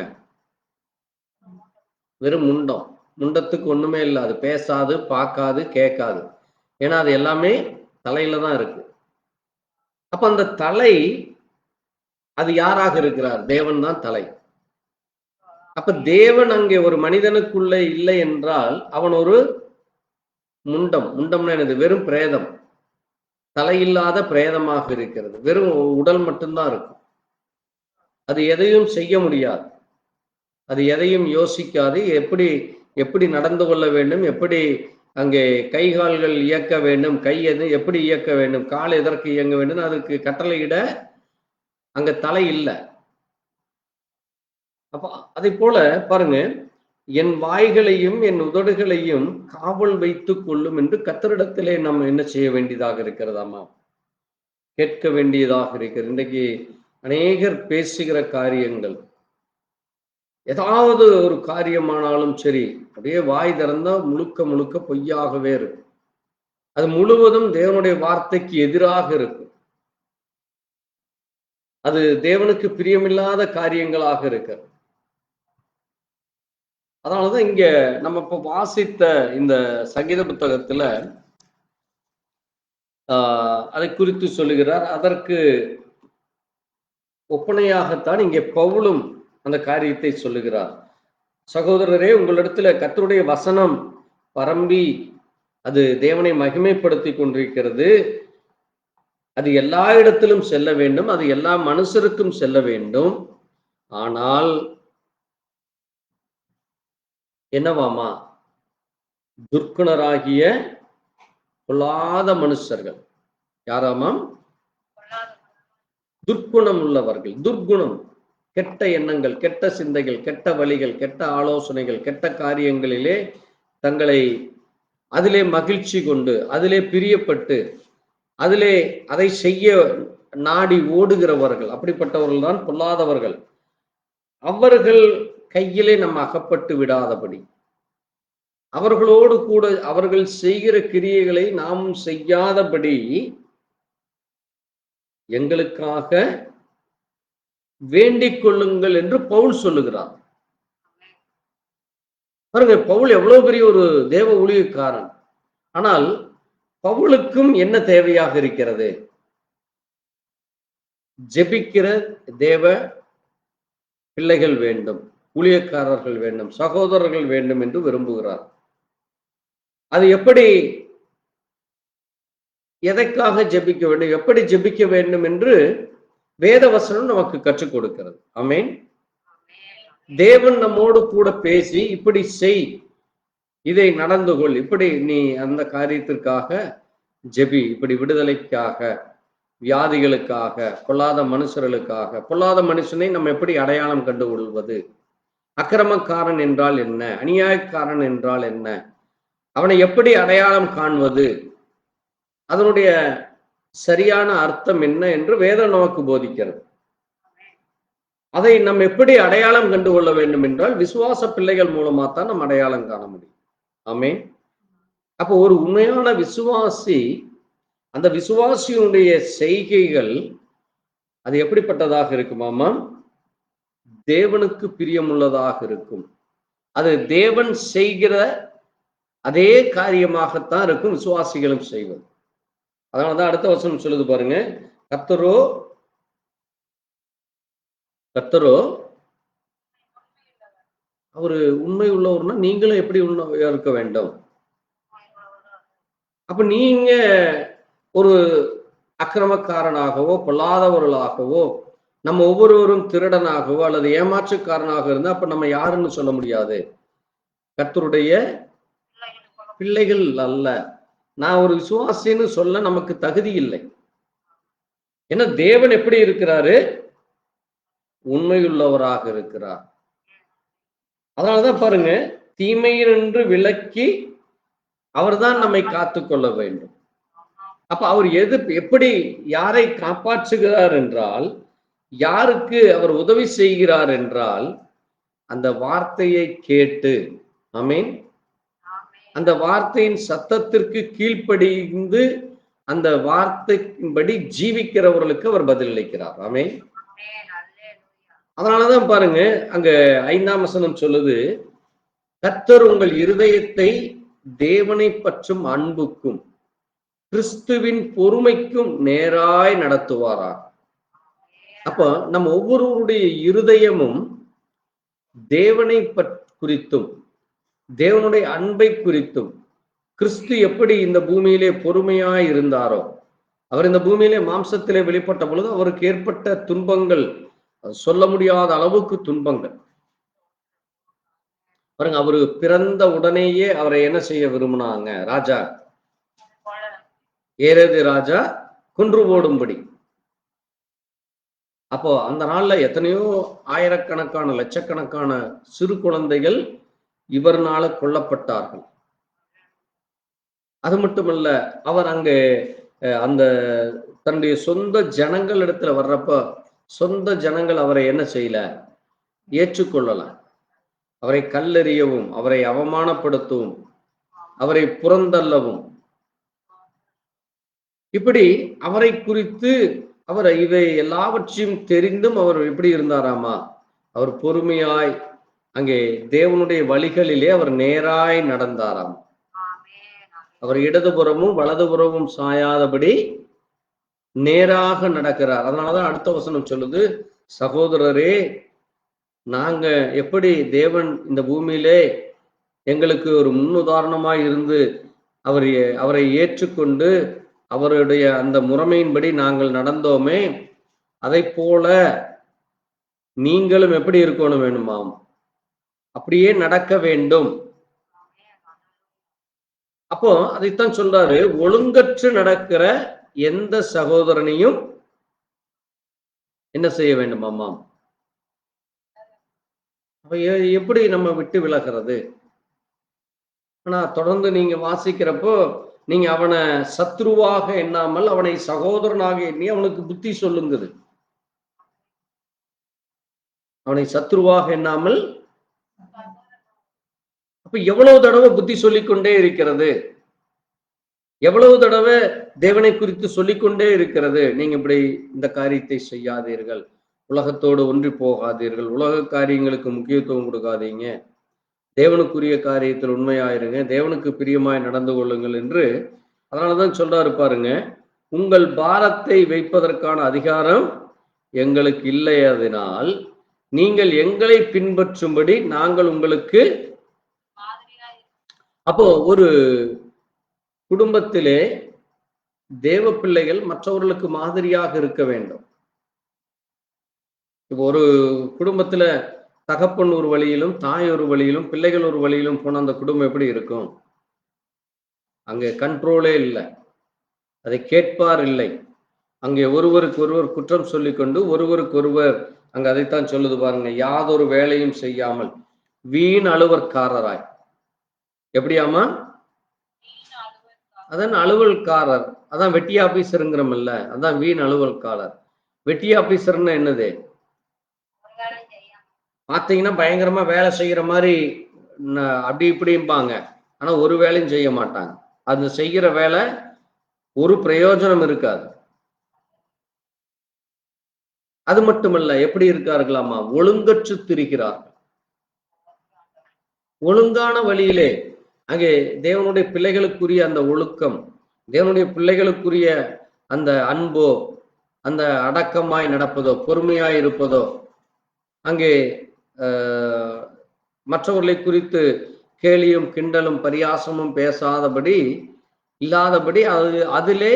வெறும் முண்டம். முண்டத்துக்கு ஒண்ணுமே இல்லை, அது பேசாது, பார்க்காது, கேட்காது. ஏன்னா அது எல்லாமே தலையில தான் இருக்கு. அப்ப அந்த தலை அது யாராக இருக்கிறார்? தேவன் தான் தலை. அப்ப தேவன் அங்கே ஒரு மனிதனுக்குள்ள இல்லை என்றால் அவன் ஒரு முண்டம். முண்டம்னா என்னது? வெறும் பிரேதம், தலையில்லாத பிரேதமாக இருக்கிறது. வெறும் உடல் மட்டும்தான் இருக்கும். அது எதையும் செய்ய முடியாது, அது எதையும் யோசிக்காது. எப்படி எப்படி நடந்து கொள்ள வேண்டும், எப்படி அங்கே கை கால்கள் இயக்க வேண்டும், கை எது எப்படி இயக்க வேண்டும், கால் எதற்கு இயங்க வேண்டும், அதுக்கு கட்டளையிட அங்க தலை இல்லை. அப்ப அதை போல பாருங்க, என் வாய்களையும் என் உதடுகளையும் காவல் வைத்துக் கொள்ளும் என்று கர்த்தரிடத்திலே நம்ம என்ன செய்ய வேண்டியதாக இருக்கிறதாமா? கேட்க வேண்டியதாக இருக்கிறது. இன்றைக்கு அநேகர் பேசுகிற காரியங்கள், ஏதாவது ஒரு காரியமானாலும் சரி, அப்படியே வாய் திறந்தா முழுக்க முழுக்க பொய்யாகவே இருக்கும். அது முழுவதும் தேவனுடைய வார்த்தைக்கு எதிராக இருக்கும். அது தேவனுக்கு பிரியமில்லாத காரியங்களாக இருக்கிறது. அதனாலதான் இங்க நம்ம இப்ப வாசித்த இந்த சங்கீத புத்தகத்துல அதை குறித்து சொல்லுகிறார். அதற்கு ஒப்பனையாகத்தான் இங்கே பவுலும் அந்த காரியத்தை சொல்லுகிறார். சகோதரரே, உங்களிடத்துல கர்த்தருடைய வசனம் பரம்பி அது தேவனை மகிமைப்படுத்தி கொண்டிருக்கிறது. அது எல்லா இடத்திலும் செல்ல வேண்டும், அது எல்லா மனுஷருக்கும் செல்ல வேண்டும். ஆனால் என்னவாமா? துர்க்குணராகிய பொல்லாத மனுஷர்கள் யாராமாம்? துர்க்குணம் உள்ளவர்கள். துர்க்குணம், கெட்ட எண்ணங்கள், கெட்ட சிந்தைகள், கெட்ட வழிகள், கெட்ட ஆலோசனைகள், கெட்ட காரியங்களிலே தங்களை அதிலே மகிழ்ச்சி கொண்டு, அதிலே பிரியப்பட்டு, அதிலே அதை செய்ய நாடி ஓடுகிறவர்கள், அப்படிப்பட்டவர்கள் தான் பொல்லாதவர்கள். அவர்கள் கையிலே நம்ம அகப்பட்டு விடாதபடி, அவர்களோடு கூட அவர்கள் செய்கிற கிரியைகளை நாம் செய்யாதபடி எங்களுக்காக வேண்டிக் கொள்ளுங்கள் என்று பவுல் சொல்லுகிறார். பாருங்க, பவுல் எவ்வளவு பெரிய ஒரு தேவ ஊழியக்காரன். ஆனால் பவுலுக்கும் என்ன தேவையாக இருக்கிறது? ஜெபிக்கிற தேவ பிள்ளைகள் வேண்டும், ஊழியக்காரர்கள் வேண்டும், சகோதரர்கள் வேண்டும் என்று விரும்புகிறார். அது எப்படி, எதற்காக ஜெபிக்க வேண்டும், எப்படி ஜெபிக்க வேண்டும் என்று வேத வசனம் நமக்கு கற்றுக் கொடுக்கிறது. ஆமென். தேவன் நம்மோடு கூட பேசி, இப்படி செய், இதை நடந்து கொள், இப்படி நீ அந்த காரியத்திற்காக ஜெபி, இப்படி விடுதலைக்காக, வியாதிகளுக்காக, பொல்லாத மனுஷர்களுக்காக. பொல்லாத மனுஷனை நம்ம எப்படி அடையாளம் கண்டு கொள்வது, அக்கிரமக்காரன் என்றால் என்ன, அநியாயக்காரன் என்றால் என்ன, அவனை எப்படி அடையாளம் காண்பது, அதனுடைய சரியான அர்த்தம் என்ன என்று வேதம் நமக்கு போதிக்கிறது. அதை நம்ம எப்படி அடையாளம் கண்டு கொள்ள வேண்டும் என்றால் விசுவாச பிள்ளைகள் மூலமா தான் நம்ம அடையாளம் காண முடியும். ஆமென். அப்போ ஒரு உண்மையான விசுவாசி, அந்த விசுவாசியுடைய செய்கைகள் அது எப்படிப்பட்டதாக இருக்குமாமா? தேவனுக்கு பிரியமுள்ளதாக இருக்கும். அது தேவன் செய்கிற அதே காரியமாகத்தான் இருக்கும் விசுவாசிகளும் செய்வது. அதனாலதான் அடுத்த வசனம் சொல்லுது பாருங்க, கர்த்தரோ அவரு உண்மை உள்ளவர்னா நீங்களும் எப்படி உண்மையா இருக்க வேண்டும். அப்ப நீங்க ஒரு அக்கிரமக்காரனாகவோ பொல்லாதவர்களாகவோ, நம்ம ஒவ்வொருவரும் திருடனாகவோ அல்லது ஏமாற்றுக்காரனாக இருந்தா அப்ப நம்ம யாருன்னு சொல்ல முடியாது. கர்த்தருடைய பிள்ளைகள் அல்ல. நான் ஒரு விசுவாசின்னு சொல்ல நமக்கு தகுதி இல்லை. ஏன்னா தேவன் எப்படி இருக்கிறாரு? உண்மையுள்ளவராக இருக்கிறார். அதனாலதான் பாருங்க, தீமையினின்று விலக்கி அவர்தான் நம்மை காத்து கொள்ள வேண்டும். அப்ப அவர் எப்படி யாரை காப்பாற்றுகிறார் என்றால், யாருக்கு அவர் உதவி செய்கிறார் என்றால், அந்த வார்த்தையை கேட்டு, ஆமென், அந்த வார்த்தையின் சத்தத்திற்கு கீழ்ப்படிந்து அந்த வார்த்தையின்படி ஜீவிக்கிறவர்களுக்கு அவர் பதிலளிக்கிறார். ஆமென். அதனாலதான் பாருங்க, அங்க 5ஆம் வசனம் சொல்லுது, கர்த்தர் உங்கள் இருதயத்தை தேவனை பற்றும் அன்புக்கும் கிறிஸ்துவின் பொறுமைக்கும் நேராய் நடத்துவாரா. அப்ப நம்ம ஒவ்வொருவருடைய இருதயமும் தேவனை குறித்தும் தேவனுடைய அன்பை குறித்தும், கிறிஸ்து எப்படி இந்த பூமியிலே பொறுமையாய் இருந்தாரோ, அவர் இந்த பூமியிலே மாம்சத்திலே வெளிப்பட்ட பொழுது அவருக்கு ஏற்பட்ட துன்பங்கள் சொல்ல முடியாத அளவுக்கு துன்பங்கள். பாருங்க, அவரு பிறந்த உடனேயே அவரை என்ன செய்ய விரும்பினாங்க? ராஜா ஏரோது ராஜா கொன்று போடும்படி. அப்போ அந்த நாள்ல எத்தனையோ ஆயிரக்கணக்கான லட்சக்கணக்கான சிறு குழந்தைகள் இவர்னால கொல்லப்பட்டார்கள். அது மட்டுமல்ல, அவர் அங்கே அந்த தன்னுடைய சொந்த ஜனங்கள் இடத்துல வர்றப்ப சொந்த ஜனங்கள் அவரை என்ன செய்யல? ஏற்றுக்கொள்ளலாம். அவரை கல்லெறியவும், அவரை அவமானப்படுத்தவும், அவரை புறந்தள்ளவும், இப்படி அவரை குறித்து அவர் இவை எல்லாவற்றையும் தெரிந்தும் அவர் எப்படி இருந்தாராமா? அவர் பொறுமையாய் அங்கே தேவனுடைய வழிகளிலே அவர் நேராய் நடந்தாராம். அவர் இடதுபுறமும் வலதுபுறமும் சாயாதபடி நேராக நடக்கிறார். அதனாலதான் அடுத்த வசனம் சொல்லுது, சகோதரரே, நாங்க எப்படி தேவன் இந்த பூமியிலே எங்களுக்கு ஒரு முன்னுதாரணமாய் இருந்து அவரை ஏற்றுக்கொண்டு அவருடைய அந்த முறைமையின்படி நாங்கள் நடந்தோமே, அதை போல நீங்களும் எப்படி இருக்கணும் வேணுமாம்? அப்படியே நடக்க வேண்டும். அப்போ அதைத்தான் சொல்றாரு, ஒழுங்கற்று நடக்கிற எந்த சகோதரனையும் என்ன செய்ய வேண்டுமாம்? அப்ப எப்படி நம்ம விட்டு விலகிறது? ஆனா தொடர்ந்து நீங்க வாசிக்கிறப்போ நீங்க அவனை சத்ருவாக எண்ணாமல் அவனை சகோதரனாக எண்ணி அவனுக்கு புத்தி சொல்லுங்குது. அவனை சத்ருவாக எண்ணாமல், அப்ப எவ்வளவு தடவை புத்தி சொல்லிக்கொண்டே இருக்கிறது? எவ்வளவு தடவை தேவனை குறித்து சொல்லிக்கொண்டே இருக்கிறது? நீங்க இப்படி இந்த காரியத்தை செய்யாதீர்கள், உலகத்தோடு ஒன்றி போகாதீர்கள், உலக காரியங்களுக்கு முக்கியத்துவம் கொடுக்காதீங்க, தேவனுக்குரிய காரியத்தில் உண்மையாயிருங்க, தேவனுக்கு பிரியமாய் நடந்து கொள்ளுங்கள் என்று. அதனாலதான் சொல்றாரு பாருங்க, உங்கள் பாரத்தை வைப்பதற்கான அதிகாரம் எங்களுக்கு இல்லை, அதனால் நீங்கள் எங்களை பின்பற்றும்படி நாங்கள் உங்களுக்கு அப்போ ஒரு குடும்பத்திலே தேவ பிள்ளைகள் மற்றவர்களுக்கு மாதிரியாக இருக்க வேண்டும். இப்போ ஒரு குடும்பத்துல தகப்பன் ஒரு வழியிலும், தாய் ஒரு வழியிலும், பிள்ளைகள் ஒரு வழியிலும் போன அந்த குடும்பம் எப்படி இருக்கும்? அங்கே கண்ட்ரோலே இல்லை, அதை கேட்பார் இல்லை. அங்கே ஒருவருக்கு ஒருவர் குற்றம் சொல்லிக்கொண்டு ஒருவருக்கு ஒருவர், அங்க அதைத்தான் சொல்லுது பாருங்க, யாதொரு வேலையும் செய்யாமல் வீண் அலுவற்காரராய். எப்படியாமா? அதான் அலுவல்காரர். அதான் வெட்டி ஆபீசருங்கிறோம்ல, அதான் வீண் அலுவல்காரர். வெட்டி ஆபீசர்னா என்னது? பார்த்தீங்கன்னா பயங்கரமா வேலை செய்யற மாதிரி அப்படி இப்படிம்பாங்க, ஆனா ஒரு வேலையும் செய்ய மாட்டாங்க. அது செய்கிற வேலை ஒரு பிரயோஜனம் இருக்காது. அது மட்டுமல்ல, எப்படி இருக்கார்களாமா? ஒழுங்கற்று திரிகிறார்கள். ஒழுங்கான வழியிலே, அங்கே தேவனுடைய பிள்ளைகளுக்குரிய அந்த ஒழுக்கம், தேவனுடைய பிள்ளைகளுக்குரிய அந்த அன்போ, அந்த அடக்கமாய் நடப்பதோ, பொறுமையாய் இருப்பதோ, அங்கே மற்றவர்களை குறித்து கேலியும் கிண்டலும் பரியாசமும் பேசாதபடி இல்லாதபடி, அதிலே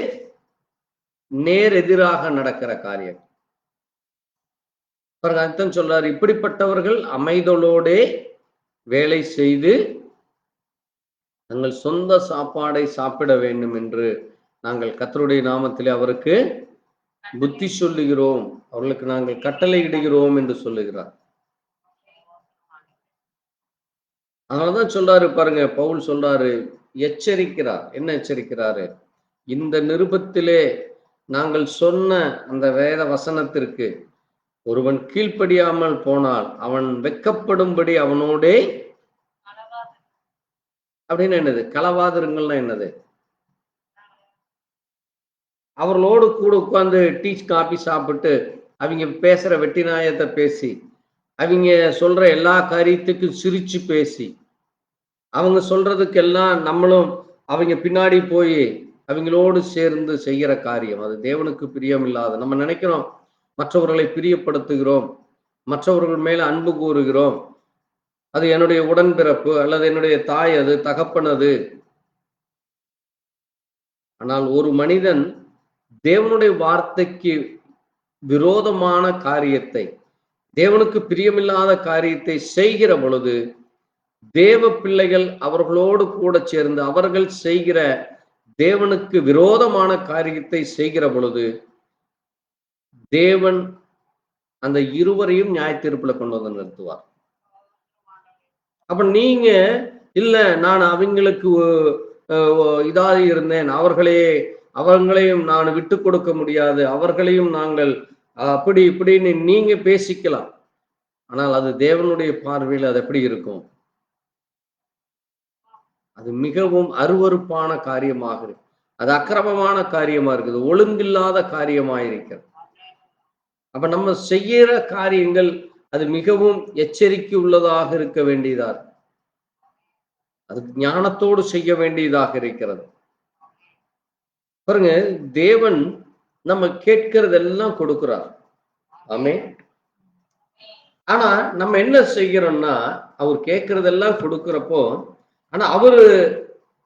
நேர் எதிராக நடக்கிற காரியம். அர்த்தம் சொல்றாரு, இப்படிப்பட்டவர்கள் அமைதலோடே வேலை செய்து தங்கள் சொந்த சாப்பாடை சாப்பிட வேண்டும் என்று நாங்கள் கர்த்தருடைய நாமத்திலே அவருக்கு புத்தி சொல்லுகிறோம், அவர்களுக்கு நாங்கள் கட்டளை இடுகிறோம் என்று சொல்லுகிறார். அதனாலதான் சொல்றாரு பாருங்க, பவுல் சொல்றாரு, எச்சரிக்கிறார். என்ன எச்சரிக்கிறாரு? இந்த நிருபத்திலே நாங்கள் சொன்ன அந்த வேத வசனத்திற்கு ஒருவன் கீழ்ப்படியாமல் போனால் அவன் வெட்கப்படும்படி அவனோடே, அப்படின்னு என்னது? களவாதிருங்கள்னா என்னது? அவர்களோடு கூட உட்கார்ந்து டீச் காபி சாப்பிட்டு அவங்க பேசுற வெட்டி நாயத்தை பேசி, அவங்க சொல்ற எல்லா காரியத்துக்கும் சிரிச்சு பேசி, அவங்க சொல்றதுக்கெல்லாம் நம்மளும் அவங்க பின்னாடி போய் அவங்களோடு சேர்ந்து செய்கிற காரியம், அது தேவனுக்கு பிரியம் இல்லாத. நம்ம நினைக்கிறோம் மற்றவர்களை பிரியப்படுத்துகிறோம், மற்றவர்கள் மேல அன்பு கூறுகிறோம், அது என்னுடைய உடன்பிறப்பு அல்லது என்னுடைய தாய், அது தகப்பன் அது. ஆனால் ஒரு மனிதன் தேவனுடைய வார்த்தைக்கு விரோதமான காரியத்தை, தேவனுக்கு பிரியமில்லாத காரியத்தை செய்கிற பொழுது, தேவ பிள்ளைகள் அவர்களோடு கூட சேர்ந்து அவர்கள் செய்கிற தேவனுக்கு விரோதமான காரியத்தை செய்கிற பொழுது, தேவன் அந்த இருவரையும் நியாய தீர்ப்புல கொண்டு வந்து நிறுத்துவார். அப்ப நீங்க இல்ல, நான் அவங்களுக்கு இதாக இருந்தேன், அவர்களையும் நான் விட்டு கொடுக்க முடியாது, அவர்களையும் நாங்கள் அப்படி இப்படின்னு நீங்க பேசிக்கலாம். ஆனால் அது தேவனுடைய பார்வையில் அது எப்படி இருக்கும்? அது மிகவும் அருவருப்பான காரியமாக இருக்கு, அது அக்கிரமமான காரியமா இருக்குது, ஒழுங்கில்லாத காரியமா இருக்கிறது. அப்ப நம்ம செய்யற காரியங்கள் அது மிகவும் எச்சரிக்கை உள்ளதாக இருக்க வேண்டியதாக, அது ஞானத்தோடு செய்ய வேண்டியதாக இருக்கிறது. பாருங்க, தேவன் நம்ம கேட்கிறதெல்லாம் கொடுக்கிறார். ஆமே. ஆனா நம்ம என்ன செய்கிறோம்னா, அவர் கேட்கறதெல்லாம் கொடுக்கிறப்போ, ஆனா அவரு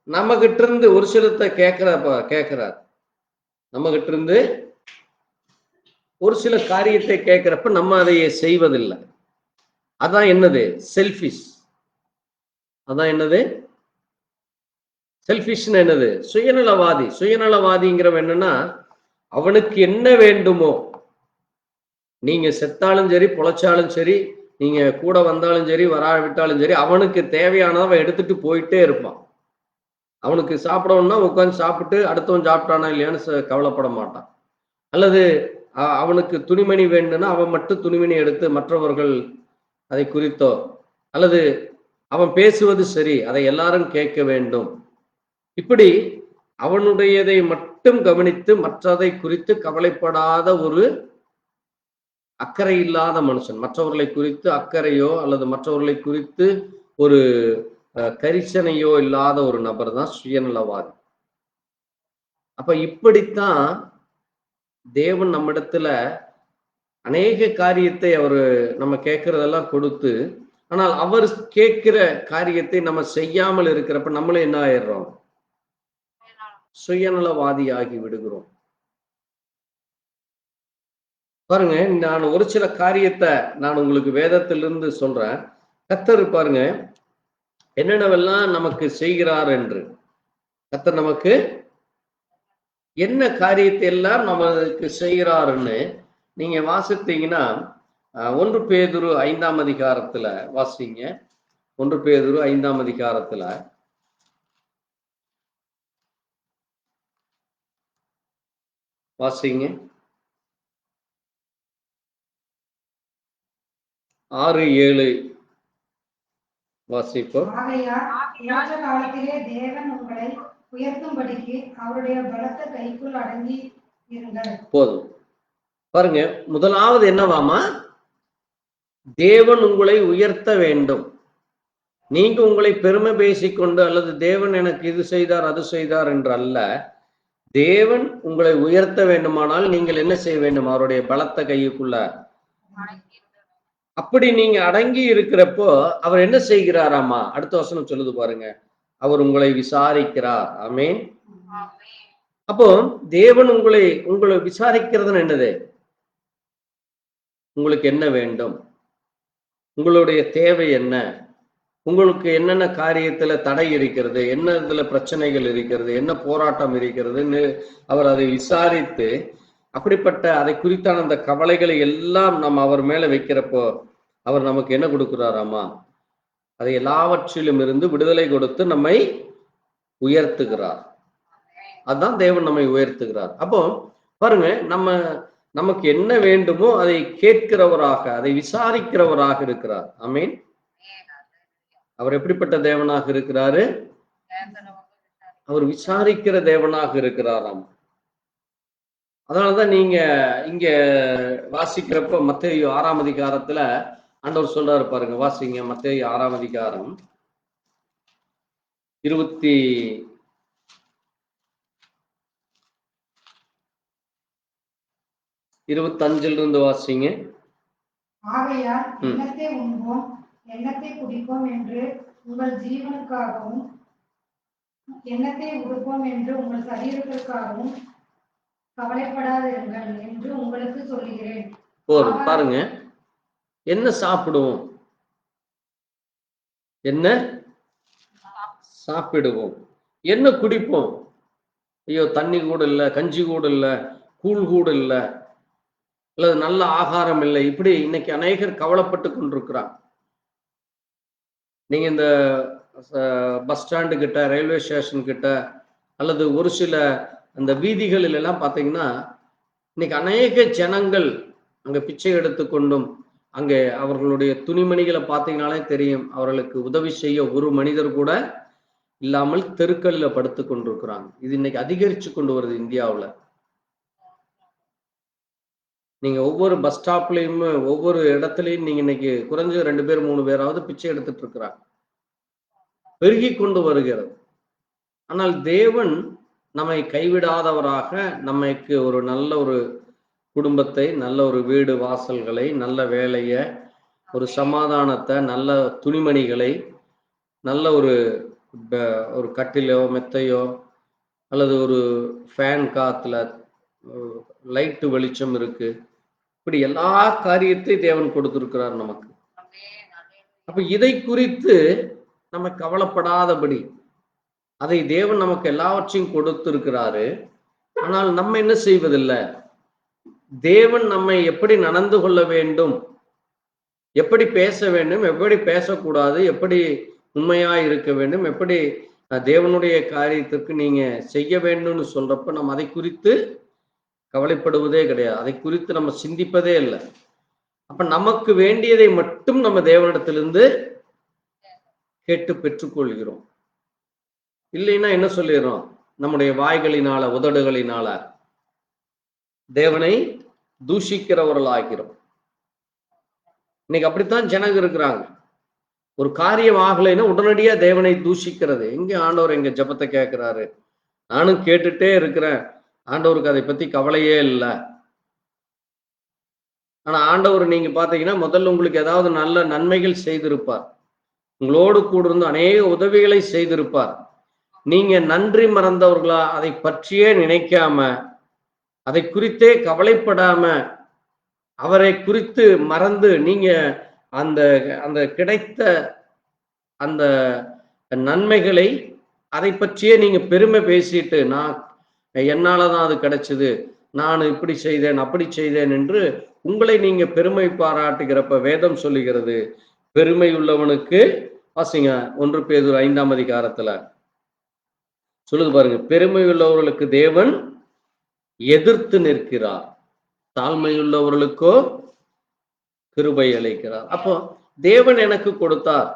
நம்ம கிட்ட இருந்து ஒரு சிலத்தை கேட்கிறார். நம்ம கிட்ட இருந்து ஒரு சில காரியத்தை கேட்கிறப்ப நம்ம அதையே செய்வதில்லை. அதான் என்னது? செல்ஃபிஷ். அதான் என்னது? செல்ஃபிஷ்னு என்னது? சுயநலவாதி. சுயநலவாதிங்கிறவன் என்னன்னா, அவனுக்கு என்ன வேண்டுமோ, நீங்க செத்தாலும் சரி பொழைச்சாலும் சரி, நீங்க கூட வந்தாலும் சரி வராவிட்டாலும் சரி, அவனுக்கு தேவையானதை அவன் எடுத்துட்டு போயிட்டே இருப்பான். அவனுக்கு சாப்பிடணும்னா உட்காந்து சாப்பிட்டு அடுத்தவன் சாப்பிட்டானா இல்லையான்னு கவலைப்பட மாட்டான். அல்லது அவனுக்கு துணிமணி வேண்டும்னா அவன் மட்டும் துணிமணி எடுத்து மற்றவர்கள் அதை குறித்தோ, அல்லது அவன் பேசுவது சரி அதை எல்லாரும் கேட்க வேண்டும், இப்படி அவனுடையதை மட்டும் கவனித்து மற்றதை குறித்து கவலைப்படாத ஒரு அக்கறை இல்லாத மனுஷன், மற்றவர்களை குறித்து அக்கறையோ அல்லது மற்றவர்களை குறித்து ஒரு கரிசனையோ இல்லாத ஒரு நபர் தான் சுயநலவாதி. அப்ப இப்படித்தான் தேவன் நம்மிடத்துல அநேக காரியத்தை அவரு நம்ம கேட்கறதெல்லாம் கொடுத்து, ஆனால் அவர் கேட்கிற காரியத்தை நம்ம செய்யாமல் இருக்கிறப்ப நம்மளும் என்ன ஆயிடுறோம்? சுயநலவாதி ஆகி விடுகிறோம். பாருங்க, நான் ஒரு சில காரியத்தை நான் உங்களுக்கு வேதத்திலிருந்து சொல்றேன். கர்த்தர் பாருங்க என்னென்னவெல்லாம் நமக்கு செய்கிறார் என்று. கர்த்தர் நமக்கு என்ன காரியத்தை எல்லாம் நமக்கு செய்கிறாருன்னு நீங்க வாசித்தீங்கன்னா 1 பேதுரு 5ஆம் அதிகாரத்துல வாசிங்க. 1 பேதுரு 5ஆம் அதிகாரத்துல வாசிங்க. 6, 7 வாசிப்போம். ஆகையால் ஏற்ற காலத்திலே தேவன் உங்களை உயர்த்தும்படிக்கு அவருடைய பலத்த கைக்குள் அடங்கி இருங்கள். போதும். பாருங்க, முதலாவது என்னவாமா? தேவன் உங்களை உயர்த்த வேண்டும். நீங்க உங்களை பெருமை பேசிக்கொண்டு அல்லது தேவன் எனக்கு இது செய்தார் அது செய்தார் என்று அல்ல. தேவன் உங்களை உயர்த்த வேண்டுமானால் நீங்கள் என்ன செய்ய வேண்டும்? அவருடைய பலத்த கைக்குள்ள. அப்படி நீங்க அடங்கி இருக்கிறப்போ அவர் என்ன செய்கிறாராமா? அடுத்த வசனம் சொல்லுது பாருங்க, அவர் உங்களை விசாரிக்கிறார். ஆமென். அப்போ தேவன் உங்களை விசாரிக்கிறதுன்னு என்னது? உங்களுக்கு என்ன வேண்டும்? உங்களுடைய தேவை என்ன? உங்களுக்கு என்னென்ன காரியத்துல தடை இருக்கிறது, என்ன இதுல பிரச்சனைகள் இருக்கிறது, என்ன போராட்டம் இருக்கிறதுன்னு அவர் அதை விசாரித்து அப்படிப்பட்ட அதை குறித்தான அந்த கவலைகளை எல்லாம் நம்ம அவர் மேல வைக்கிறப்போ அவர் நமக்கு என்ன கொடுக்கிறாராமா? அதை எல்லாவற்றிலும் இருந்து விடுதலை கொடுத்து நம்மை உயர்த்துகிறார். அதுதான் தேவன் நம்மை உயர்த்துகிறார். அப்போ பாருங்க, நமக்கு என்ன வேண்டுமோ அதை கேட்கிறவராக, அதை விசாரிக்கிறவராக இருக்கிறார். ஆமென். அவர் எப்படிப்பட்ட தேவனாக இருக்கிறாரு? அவர் விசாரிக்கிற தேவனாக இருக்கிறாராம். அதனாலதான் நீங்க இங்க வாசிக்கிறப்ப மத்தேயு 6ஆம் அதிகாரத்துல ஆண்டவர் சொல்றாரு பாருங்க, வாசிங்க. மத்தேயு 6ஆம் அதிகாரம் 25 வாசிங்க. ஆகையால் எண்ணத்தை உண்போம் எண்ணத்தை குடிப்போம் என்று உங்கள் ஜீவனுக்காகவும் எண்ணத்தை உடுப்போம் என்று உங்கள் சரீரத்திற்காகவும் கவலைப்படாதிருங்கள் என்று உங்களுக்கு சொல்லுகிறேன். போதும். பாருங்க, என்ன சாப்பிடுவோம், என்ன சாப்பிடுவோம், என்ன குடிப்போம். ஐயோ, தண்ணி கூட இல்லை, கஞ்சி கூட இல்லை, கூழ் கூட இல்லை, அல்லது நல்ல ஆகாரம் இல்லை. இப்படி இன்னைக்கு அநேகர் கவலைப்பட்டு கொண்டிருக்கிறாங்க. நீங்க இந்த பஸ் ஸ்டாண்டு கிட்ட, ரயில்வே ஸ்டேஷன் கிட்ட, அல்லது ஒரு சில அந்த வீதிகளில் எல்லாம் பார்த்தீங்கன்னா இன்னைக்கு அநேக ஜனங்கள் அங்க பிச்சை எடுத்துக்கொண்டும், அங்கே அவர்களுடைய துணிமணிகளை பார்த்தீங்கன்னாலே தெரியும், அவர்களுக்கு உதவி செய்ய ஒரு மனிதர் கூட இல்லாமல் தெருக்களில் படுத்து கொண்டிருக்கிறாங்க. இது இன்னைக்கு அதிகரிச்சு கொண்டு வருது இந்தியாவில். நீங்க ஒவ்வொரு பஸ் ஸ்டாப்லயும் ஒவ்வொரு இடத்துலையும் நீங்க இன்னைக்கு குறைஞ்ச 2 பேர் 3 பேராவது பிச்சை எடுத்துட்டு இருக்கிறாங்க. பெருகி கொண்டு வருகிறது. ஆனால் தேவன் நம்மை கைவிடாதவராக, நமக்கு ஒரு நல்ல ஒரு குடும்பத்தை, நல்ல ஒரு வீடு வாசல்களை, நல்ல வேலையை, ஒரு சமாதானத்தை, நல்ல துணிமணிகளை, நல்ல ஒரு கட்டிலோ மெத்தையோ அல்லது ஒரு ஃபேன் காத்துல லைட்டு வெளிச்சம் இருக்கு, இப்படி எல்லா காரியத்தையும் தேவன் கொடுத்திருக்கிறார் நமக்கு. அப்ப இதை குறித்து நம்ம கவலைப்படாதபடி, அதை தேவன் நமக்கு எல்லாவற்றையும் கொடுத்திருக்கிறாரு. ஆனால் நம்ம என்ன செய்வதில்லை? தேவன் நம்மை எப்படி நடந்து கொள்ள வேண்டும், எப்படி பேச வேண்டும், எப்படி பேசக்கூடாது, எப்படி உண்மையா இருக்க வேண்டும், எப்படி தேவனுடைய காரியத்திற்கு நீங்க செய்ய வேண்டும்னு சொல்றப்ப நம்ம அதை குறித்து கவலைப்படுவதே கிடையாது. அதை குறித்து நம்ம சிந்திப்பதே இல்லை. அப்ப நமக்கு வேண்டியதை மட்டும் நம்ம தேவனிடத்திலிருந்து கேட்டு பெற்றுக்கொள்கிறோம். இல்லைன்னா என்ன சொல்லிடுறோம்? நம்முடைய வாய்களினால, உதடுகளினால தேவனை தூஷிக்கிறவர்கள் ஆகிறோம். இன்னைக்கு அப்படித்தான் ஜனங்க இருக்கிறாங்க. ஒரு காரியம் ஆகலைன்னா உடனடியா தேவனை தூஷிக்கிறது. எங்க ஆண்டவர் எங்க ஜெபத்தை கேட்கிறாரு? நானும் கேட்டுட்டே இருக்கிறேன், ஆண்டவருக்கு அதை பத்தி கவலையே இல்லை ஆனா ஆண்டவர் நீங்க பாத்தீங்கன்னா முதல்ல உங்களுக்கு ஏதாவது நல்ல நன்மைகள் செய்திருப்பார், உங்களோடு கூட இருந்து அநேக உதவிகளை செய்திருப்பார். நீங்க நன்றி மறந்தவர்களா அதை பற்றியே நினைக்காம, அதை குறித்தே கவலைப்படாம, அவரை குறித்து மறந்து நீங்க அந்த அந்த கிடைத்த அந்த நன்மைகளை அதை பற்றியே நீங்க பெருமை பேசிட்டு, நான் என்னாலதான் அது கிடைச்சது, நான் இப்படி செய்தேன் அப்படி செய்தேன் என்று உங்களை நீங்க பெருமை பாராட்டுகிறப்ப வேதம் சொல்லுகிறது, பெருமை உள்ளவனுக்கு வாசிங்க 1 பேதுரு 5ஆம் அதிகாரத்துல சொல்லுது பாருங்க, பெருமை உள்ளவர்களுக்கு தேவன் எதிர்த்து நிற்கிறார், தாழ்மையுள்ளவர்களுக்கோ கிருபை அளிக்கிறார். அப்போ தேவன் எனக்கு கொடுத்தார்,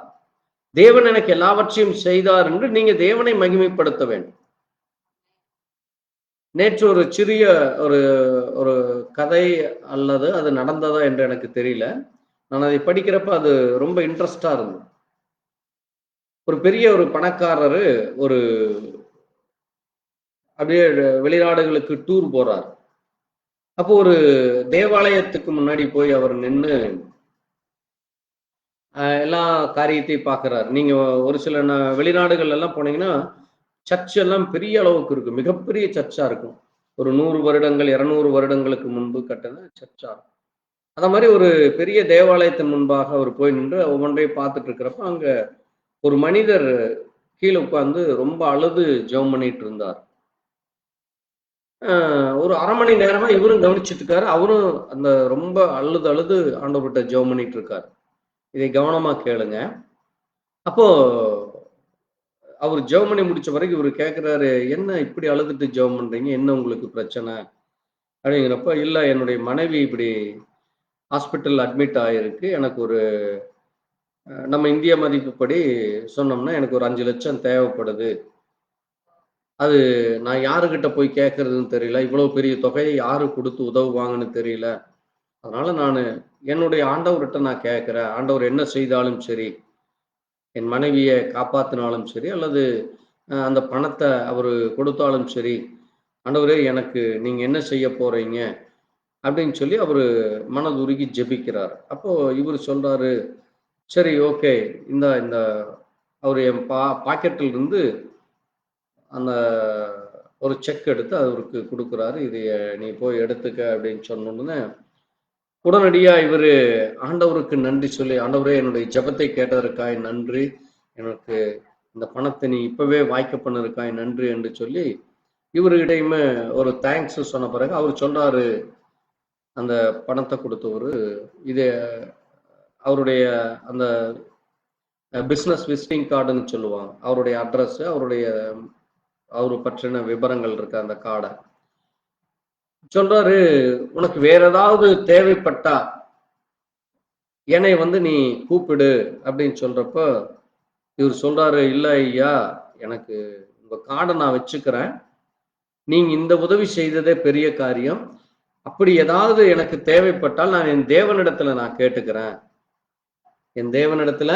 தேவன் எனக்கு எல்லாவற்றையும் செய்தார் என்று நீங்க தேவனை மகிமைப்படுத்த வேண்டும். நேற்று ஒரு சிறிய ஒரு ஒரு கதை அல்லது அது நடந்ததா என்று எனக்கு தெரியல, நான் அதை படிக்கிறப்ப அது ரொம்ப இன்ட்ரெஸ்டா இருந்தது. ஒரு பெரிய ஒரு பணக்காரரு ஒரு அப்படியே வெளிநாடுகளுக்கு டூர் போறார். அப்போ ஒரு தேவாலயத்துக்கு முன்னாடி போய் அவர் நின்று எல்லா காரியத்தையும் பார்க்கிறார். நீங்க ஒரு சில வெளிநாடுகள் எல்லாம் போனீங்கன்னா சர்ச் எல்லாம் பெரிய அளவுக்கு இருக்கும், மிகப்பெரிய சர்ச்சா இருக்கும். ஒரு 100 வருடங்கள் 200 வருடங்களுக்கு முன்பு கட்டின சர்ச்சா இருக்கும். அந்த மாதிரி ஒரு பெரிய தேவாலயத்தின் முன்பாக அவர் போய் நின்று ஒவ்வொன்றையும் பார்த்துட்டு இருக்கிறப்ப அங்க ஒரு மனிதர் கீழே உட்கார்ந்து ரொம்ப அழுது ஜெபம் பண்ணிட்டு இருந்தார். ஒரு 1/2 மணி நேரமா இவரும் கவனிச்சுட்டு இருக்காரு, அவரும் அந்த ரொம்ப அழுது அழுது ஆண்டவர்கிட்ட ஜெபம் பண்ணிட்டு இருக்காரு. இதை கவனமா கேளுங்க. அப்போ அவர் ஜெபம் பண்ணி முடிச்ச வரைக்கும் இவர் கேட்கிறாரு, என்ன இப்படி அழுதுட்டு ஜெபம் பண்றீங்க, என்ன உங்களுக்கு பிரச்சனை அப்படிங்கிறப்ப, இல்ல என்னுடைய மனைவி இப்படி ஹாஸ்பிட்டல் அட்மிட் ஆயிருக்கு, எனக்கு ஒரு நம்ம இந்திய மதிப்புப்படி சொன்னோம்னா எனக்கு ஒரு 5 லட்சம் தேவைப்படுது, அது நான் யாருக்கிட்ட போய் கேட்கறதுன்னு தெரியல, இவ்வளவு பெரிய தொகையை யாரு கொடுத்து உதவுவாங்கன்னு தெரியல, அதனால நான் என்னுடைய ஆண்டவர்கிட்ட நான் கேட்கிறேன், ஆண்டவர் என்ன செய்தாலும் சரி, என் மனைவியை காப்பாத்தினாலும் சரி அல்லது அந்த பணத்தை அவர் கொடுத்தாலும் சரி, ஆண்டவரே எனக்கு நீங்க என்ன செய்ய போறீங்க அப்படின்னு சொல்லி அவர் மனதுருகி ஜெபிக்கிறார். அப்போ இவர் சொல்றாரு, சரி ஓகே, இந்த இந்த அவர் என் பாக்கெட்டில் இருந்து அந்த ஒரு செக் எடுத்து அவருக்கு கொடுக்குறாரு, இதைய நீ போய் எடுத்துக்க அப்படின்னு சொன்னோன்னு உடனடியா இவரு ஆண்டவருக்கு நன்றி சொல்லி, ஆண்டவரே என்னுடைய ஜெபத்தை கேட்டதற்காய் நன்றி, எனக்கு இந்த பணத்தை நீ இப்பவே வாய்க்க பண்ணதற்காய் நன்றி என்று சொல்லி இவர்கிட்டயுமே ஒரு தேங்க்ஸ் சொன்ன பிறகு அவர் சொல்றாரு, அந்த பணத்தை கொடுத்தவரு, இது அவருடைய அந்த பிசினஸ் விசிட்டிங் கார்டுன்னு சொல்லுவாங்க, அவருடைய அட்ரஸ், அவரு பற்றின விவரங்கள் இருக்க அந்த கார்டை சொல்றாரு, உனக்கு வேற ஏதாவது தேவைப்பட்டா என்னை நீ கூப்பிடு அப்படின்னு சொல்றப்ப இவர் சொல்றாரு, இல்ல ஐயா, எனக்கு உங்க கார்டை நான் வச்சுக்கிறேன், நீங்க இந்த உதவி செய்ததே பெரிய காரியம், அப்படி ஏதாவது எனக்கு தேவைப்பட்டால் நான் என் தேவனிடத்துல நான் கேட்டுக்கிறேன், என் தேவனிடத்துல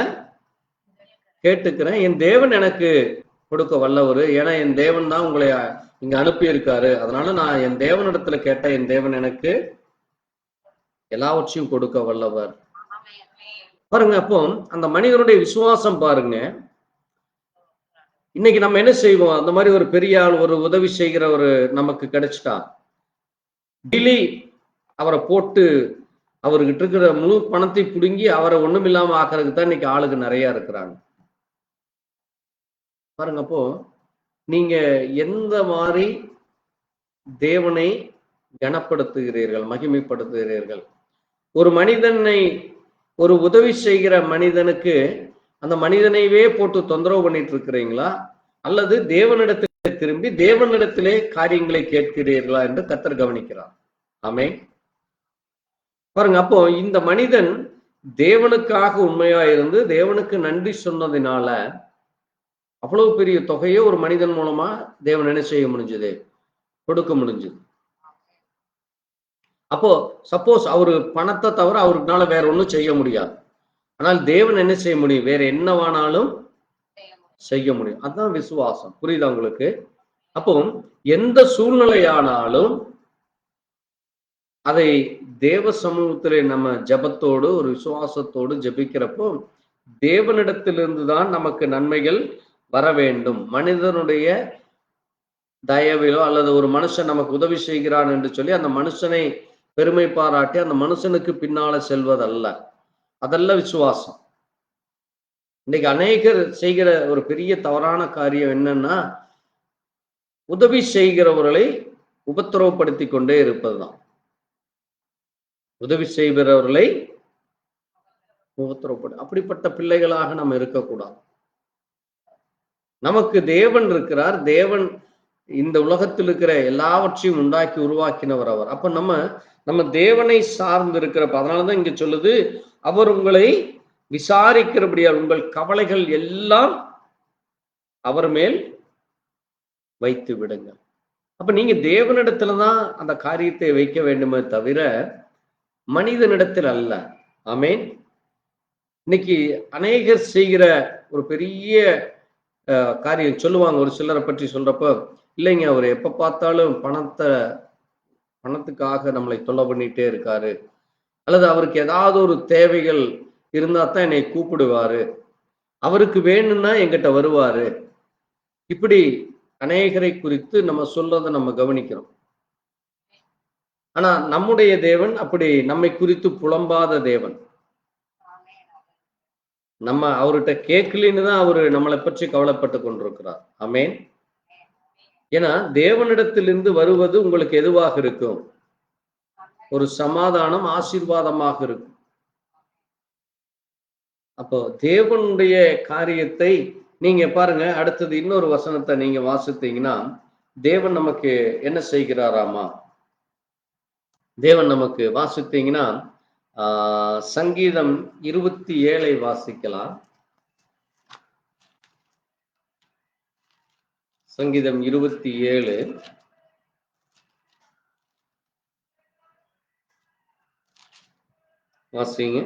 கேட்டுக்கிறேன், என் தேவன் எனக்கு கொடுக்க வல்லவர், ஏன்னா என் தேவன் தான் உங்களை இங்க அனுப்பி இருக்காரு, அதனால நான் என் தேவனிடத்துல கேட்ட என் தேவன் எனக்கு எல்லாவற்றையும் கொடுக்க வல்லவர். பாருங்க, அப்போ அந்த மனிதனுடைய விசுவாசம் பாருங்க. இன்னைக்கு நம்ம என்ன செய்வோம், அந்த மாதிரி ஒரு பெரிய ஆள் ஒரு உதவி செய்கிற ஒரு நமக்கு கிடைச்சிட்டா டெய்லி அவரை போட்டு அவர்கிட்ட இருக்கிற முழு பணத்தை பிடுங்கி அவரை ஒண்ணுமில்லாம ஆக்குறதுக்கு தான் இன்னைக்கு ஆளுங்க நிறைய இருக்கிறாங்க. பாருங்க, அப்போ நீங்க எந்த மாதிரி தேவனை கனப்படுத்துகிறீர்கள், மகிமைப்படுத்துகிறீர்கள்? ஒரு மனிதனை, ஒரு உதவி செய்கிற மனிதனுக்கு அந்த மனிதனைவே போட்டு தொந்தரவு பண்ணிட்டு இருக்கிறீங்களா, அல்லது தேவனிடத்திலே திரும்பி தேவனிடத்திலே காரியங்களை கேட்கிறீர்களா என்று கர்த்தர் கவனிக்கிறார். ஆமென். பாருங்க, அப்போ இந்த மனிதன் தேவனுக்காக உண்மையா இருந்து தேவனுக்கு நன்றி சொன்னதினால அவ்வளவு பெரிய தொகையை ஒரு மனிதன் மூலமா தேவன் என்ன செய்ய முடிஞ்சது, கொடுக்க முடிஞ்சது. அப்போ சப்போஸ் அவரு பணத்தை தவிர அவருக்குனால வேற ஒண்ணும் செய்ய முடியாது, ஆனால் தேவன் என்ன செய்ய முடியும், வேற என்னவானாலும் செய்ய முடியும். அதுதான் விசுவாசம். புரியுதா உங்களுக்கு? அப்போ எந்த சூழ்நிலையானாலும் அதை தேவ சமூகத்திலே நம்ம ஜெபத்தோடு ஒரு விசுவாசத்தோடு ஜெபிக்கிறப்போ தேவனிடத்திலிருந்து தான் நமக்கு நன்மைகள் வர வேண்டும். மனிதனுடைய தயவிலோ அல்லது ஒரு மனுஷன் நமக்கு உதவி செய்கிறான் என்று சொல்லி அந்த மனுஷனை பெருமை பாராட்டி அந்த மனுஷனுக்கு பின்னால செல்வதல்ல. அதல்ல விசுவாசம். இன்னைக்கு அநேகர் செய்கிற ஒரு பெரிய தவறான காரியம் என்னன்னா, உதவி செய்கிறவர்களை உபத்திரவப்படுத்திக் கொண்டே இருப்பதுதான். உதவி செய்கிறவர்களை அப்படிப்பட்ட பிள்ளைகளாக நம்ம இருக்கக்கூடாது. நமக்கு தேவன் இருக்கிறார். தேவன் இந்த உலகத்தில் இருக்கிற எல்லாவற்றையும் உண்டாக்கி உருவாக்கினவர் அவர். அப்ப நம்ம தேவனை சார்ந்து இருக்கிறப்ப, அதனாலதான் இங்க சொல்லுது, அவர் உங்களை விசாரிக்கிறபடியால் உங்கள் கவலைகள் எல்லாம் அவர் மேல் வைத்து விடுங்க. அப்ப நீங்க தேவனிடத்துலதான் அந்த காரியத்தை வைக்க வேண்டுமே தவிர மனிதனிடத்தில் அல்ல. ஆமென். இன்னைக்கு அநேகர் செய்கிற ஒரு பெரிய காரியம் சொல்லுவாங்க. ஒரு சிலரை பற்றி சொல்றப்ப, இல்லைங்க அவர் எப்ப பார்த்தாலும் பணத்துக்காக நம்மளை தொல்லை பண்ணிட்டே இருக்காரு, அல்லது அவருக்கு ஏதாவது ஒரு தேவைகள் இருந்தா தான் என்னை கூப்பிடுவாரு, அவருக்கு வேணும்னா என்கிட்ட வருவாரு. இப்படி அநேகரை குறித்து நம்ம சொல்றதை நம்ம கவனிக்கிறோம். ஆனா நம்முடைய தேவன் அப்படி நம்மை குறித்து புலம்பாத தேவன். நம்ம அவர்கிட்ட கேட்கலின்னு தான் அவரு நம்மளை பற்றி கவலைப்பட்டு கொண்டிருக்கிறார். ஆமென். ஏன்னா தேவனிடத்திலிருந்து வருவது உங்களுக்கு எதுவாக இருக்கும்? ஒரு சமாதானம், ஆசீர்வாதமாக இருக்கும். அப்போ தேவனுடைய காரியத்தை நீங்க பாருங்க. அடுத்தது இன்னொரு வசனத்தை நீங்க வாசித்தீங்கன்னா, தேவன் நமக்கு என்ன செய்கிறாராமா? தேவன் நமக்கு வாசித்தீங்கன்னா சங்கீதம் 27 வாசிக்கலாம். சங்கீதம் 27 வாசிங்க.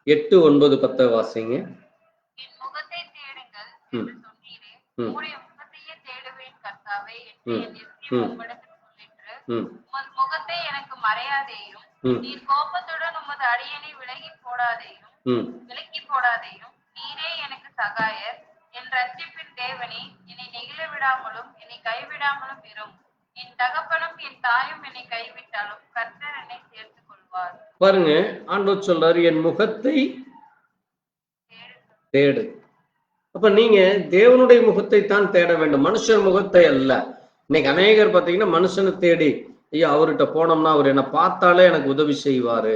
8, 9, 10 வாசிங்க. என் முகத்தை தேடுங்கள் என்று சொன்னீரே, உம்முடைய முகத்தையே தேடுவேன் கர்த்தாவே என்று என் இருதயம் உம்மிடத்தில் சொல்லிற்று. உமது முகத்தை எனக்கு மறையாதேயும், நீர் கோபத்துடன் உமது அடியனை விலக்கி போடாதேயும். நீரே எனக்கு சகாயர், என் ரட்சிப்பின் தேவனே, என்னை நெகிழ விடாமலும் என்னை கைவிடாமலும் இரும். என் தகப்பனும் என் தாயும் என்னை கைவிட்டாலும் கர்த்தர் என்னை சேர்த்துக் கொள்வார். பாருங்க, ஆண்டவர் சொல்றாரு, என் முகத்தை தேடு. அப்ப நீங்க தேவனுடைய முகத்தை தான் தேட வேண்டும், மனுஷன் முகத்தை அல்ல. இன்னைக்கு அநேகர் பாத்தீங்கன்னா மனுஷனை தேடி, ஐயா அவர்கிட்ட போனோம்னா அவர் என்னை பார்த்தாலே எனக்கு உதவி செய்வாரு,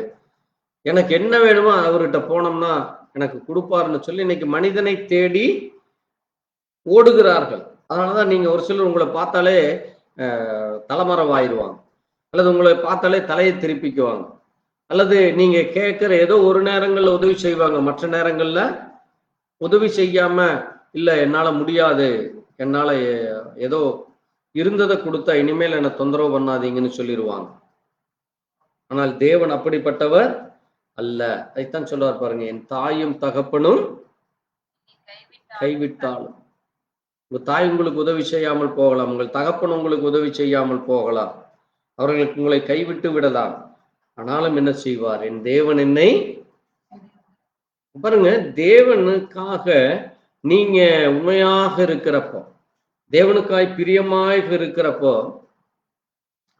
எனக்கு என்ன வேணுமோ அவர்கிட்ட போனோம்னா எனக்கு கொடுப்பாருன்னு சொல்லி இன்னைக்கு மனிதனை தேடி ஓடுகிறார்கள். அதனாலதான் நீங்க ஒரு சிலர் உங்களை பார்த்தாலே தலைமறைவாயிருவாங்க, அல்லது உங்களை பார்த்தாலே தலையை திருப்பிக்குவாங்க, அல்லது நீங்க கேட்கிற ஏதோ ஒரு நேரங்கள்ல உதவி செய்வாங்க, மற்ற நேரங்கள்ல உதவி செய்யாம, இல்ல என்னால முடியாது, என்னால ஏதோ இருந்ததை கொடுத்தா இனிமேல் என்னை தொந்தரவு பண்ணாதீங்கன்னு சொல்லிடுவாங்க. ஆனால் தேவன் அப்படிப்பட்டவர் அல்ல. அதைத்தான் சொல்லுவார் பாருங்க, என் தாயும் தகப்பனும் கைவிட்டாலும். உங்க தாய் உங்களுக்கு உதவி செய்யாமல் போகலாம், உங்கள் தகப்பன் உங்களுக்கு உதவி செய்யாமல் போகலாம், அவர்களுக்கு உங்களை கைவிட்டு விடலாம், ஆனாலும் என்ன செய்வார்? என் தேவன் என்னை பாருங்க. தேவனுக்காக நீங்க உண்மையாக இருக்கிறப்போ, தேவனுக்காய் பிரியமாக இருக்கிறப்போ,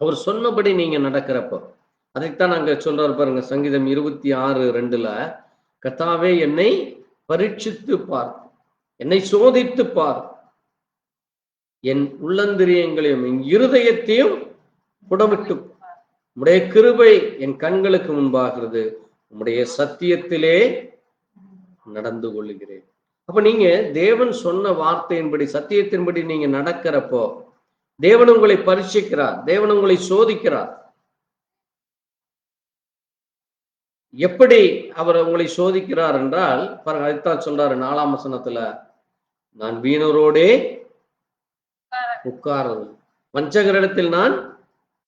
அவர் சொன்னபடி நீங்க நடக்கிறப்போ, அதைத்தான் நாங்க சொல்றாரு பாருங்க. சங்கீதம் 26:2 கர்த்தாவே என்னை பரீட்சித்து பார், என்னை சோதித்து பார், என் உள்ளந்திரியங்களையும் என் இருதயத்தையும் புடமிட்டு, உம்முடைய கிருபை என் கண்களுக்கு முன்பாகிறது, உம்முடைய சத்தியத்திலே நடந்து கொள்ளுகிறேன். அப்ப நீங்க தேவன் சொன்ன வார்த்தையின்படி, சத்தியத்தின்படி நீங்க நடக்கிறப்போ தேவன் உங்களை பரீட்சிக்கிறார், தேவன் உங்களை சோதிக்கிறார். எப்படி அவர் உங்களை சோதிக்கிறார் என்றால் பாருங்க, அதைத்தான் சொல்றாரு 4ஆம் வசனத்துல, நான் வீணரோடே உட்கார்றது, வஞ்சகரிடத்தில் நான்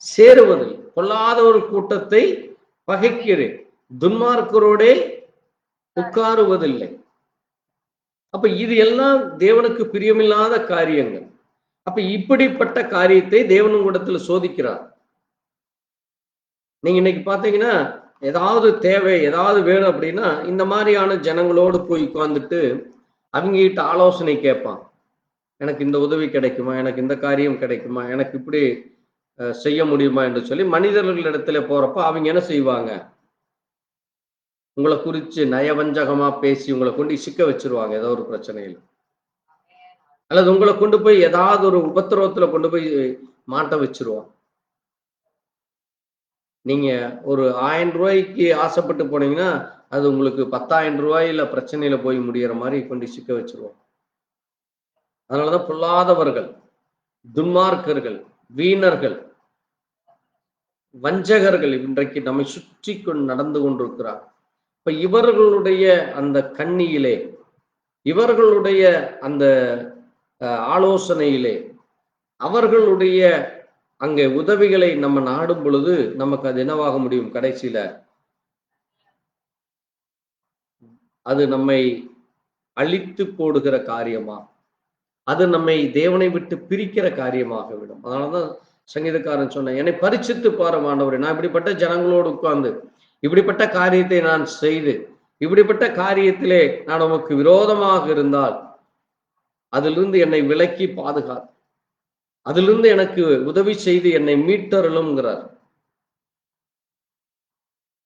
சேருவதில், பொல்லாத ஒரு கூட்டத்தை பகைக்கிறேன், துன்மார்க்கரோடே உட்காருவதில்லை. அப்ப இது எல்லாம் தேவனுக்கு பிரியமில்லாத காரியங்கள். அப்ப இப்படிப்பட்ட காரியத்தை தேவன் உங்களிடத்துல சோதிக்கிறார். நீங்க இன்னைக்கு பாத்தீங்கன்னா ஏதாவது தேவை, ஏதாவது வேணும் அப்படின்னா இந்த மாதிரியான ஜனங்களோடு போய் உட்கார்ந்துட்டு அவங்க கிட்ட ஆலோசனை கேட்பான். எனக்கு இந்த உதவி கிடைக்குமா, எனக்கு இந்த காரியம் கிடைக்குமா, எனக்கு இப்படி செய்ய முடியுமா என்று சொல்லி மனிதர்களிடத்துல போறப்ப அவங்க என்ன செய்வாங்க, உங்களை குறிச்சு நயவஞ்சகமா பேசி உங்களை கொண்டு சிக்க வச்சிருவாங்க ஏதோ ஒரு பிரச்சனையில, அல்லது உங்களை கொண்டு போய் ஏதாவது ஒரு உபத்திரவத்துல கொண்டு போய் மாட்ட வச்சிருவான். நீங்க ஒரு 1000 ரூபாய்க்கு ஆசைப்பட்டு போனீங்கன்னா அது உங்களுக்கு 10,000 ரூபாயில பிரச்சனையில போய் முடியற மாதிரி கொண்டு சிக்க வச்சிருவோம். அதனாலதான் பொல்லாதவர்கள், துன்மார்க்கர்கள், வீணர்கள், வஞ்சகர்கள் இன்றைக்கு நம்மை சுற்றி கொண்டு நடந்து கொண்டிருக்கிறார். இப்ப இவர்களுடைய அந்த கண்ணியிலே, இவர்களுடைய அந்த ஆலோசனையிலே, அவர்களுடைய அங்கே உதவிகளை நம்ம நாடும் பொழுது நமக்கு அது என்னவாக முடியும், கடைசியில அது நம்மை அழித்து போடுகிற காரியமா, அது நம்மை தேவனை விட்டு பிரிக்கிற காரியமாக விடும். அதனாலதான் சங்கீதக்காரன் சொன்ன, என்னை பரிசித்து பாரும் ஆண்டவரே, நான் இப்படிப்பட்ட ஜனங்களோடு உட்கார்ந்து இப்படிப்பட்ட காரியத்தை நான் செய்து இப்படிப்பட்ட காரியத்திலே நான் உமக்கு விரோதமாக இருந்தால் அதிலிருந்து என்னை விலக்கி பாதுகாத்து அதிலிருந்து எனக்கு உதவி செய்து என்னை மீட்டருளும்ங்கிறார்.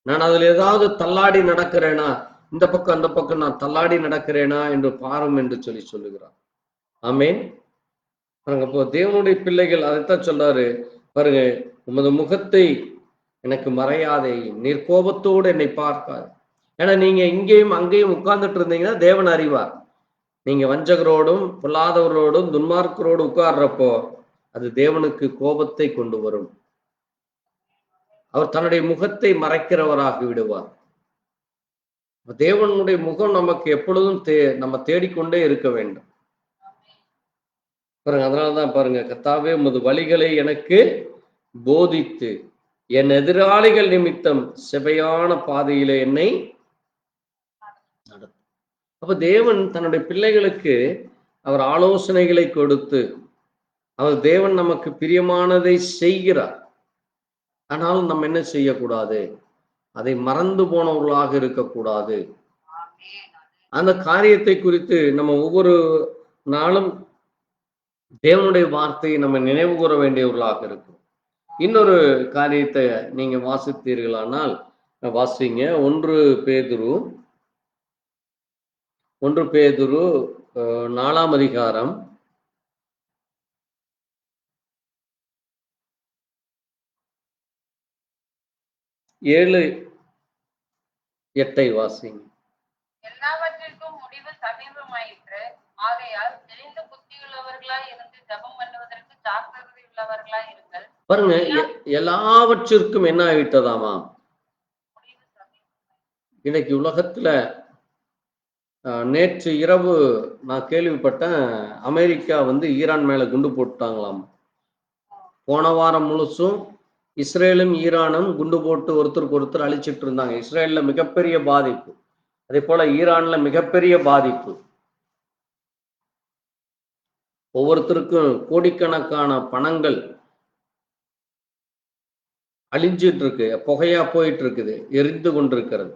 நான் அதில் ஏதாவது தள்ளாடி நடக்கிறேனா, இந்த பக்கம் அந்த பக்கம் நான் தள்ளாடி நடக்கிறேனா என்று பாரும் என்று சொல்லி சொல்லுகிறார். ஆமேன். பாருங்க, இப்போ தேவனுடைய பிள்ளைகள் அதைத்தான் சொல்றாரு பாருங்க, உமது முகத்தை எனக்கு மறையாதே, நீர் கோபத்தோடு என்னை பார்க்காது. ஏன்னா நீங்க இங்கேயும் அங்கேயும் உட்கார்ந்துட்டு இருந்தீங்கன்னா தேவன் அறிவார். நீங்க வஞ்சகரோடும் பொல்லாதவர்களோடும் துன்மார்க்கரோடு உட்கார்றப்போ அது தேவனுக்கு கோபத்தை கொண்டு வரும். அவர் தன்னுடைய முகத்தை மறைக்கிறவராக விடுவார். தேவனுடைய முகம் நமக்கு எப்பொழுதும் நம்ம தேடிக்கொண்டே இருக்க வேண்டும். பாருங்க, அதனாலதான் பாருங்க, கர்த்தாவே உமது வழிகளை எனக்கு போதித்து என் எதிராளிகள் நிமித்தம் செவையான பாதையில என்னை நடத்தும். அப்ப தேவன் தன்னுடைய பிள்ளைகளுக்கு அவர் ஆலோசனைகளை கொடுத்து அவர் தேவன் நமக்கு பிரியமானதை செய்கிறார். ஆனாலும் நம்ம என்ன செய்யக்கூடாது, அதை மறந்து போனவர்களாக இருக்கக்கூடாது. அந்த காரியத்தை குறித்து நம்ம ஒவ்வொரு நாளும் தேவனுடைய வார்த்தையை நம்ம நினைவு கூற வேண்டியவர்களாக இருக்கும். இன்னொரு காரியத்தை நீங்க வாசித்தீர்களானால் வாசிங்க, 1 பேதுரு 4ஆம் அதிகாரம் 7-8 வாசிங்க. எல்லாவற்றிற்கும் முடிவு சமீபமாயிற்று, ஆகையால் தெளிந்த புத்தியுள்ளவர்களாய் இருந்து ஜெபம் பண்ணுவதற்கு ஜாக்கிரதை உள்ளவர்களாய் இருங்கள். பாருங்க, எல்லாவற்றிற்கும் என்ன ஆகிட்டதாமா, இன்னைக்கு உலகத்துல நேற்று இரவு நான் கேள்விப்பட்டேன், அமெரிக்கா ஈரான் மேல குண்டு போட்டாங்களாம். போன வாரம் முழுசும் இஸ்ரேலும் ஈரானும் குண்டு போட்டு ஒருத்தருக்கு ஒருத்தர் அழிச்சிட்டு இருந்தாங்க. இஸ்ரேல்ல மிகப்பெரிய பாதிப்பு, அதே போல ஈரான்ல மிகப்பெரிய பாதிப்பு. ஒவ்வொருத்தருக்கும் கோடிக்கணக்கான பணங்கள் அழிஞ்சிட்டு இருக்கு, புகையா போயிட்டு இருக்குது, எரிந்து கொண்டிருக்கிறது.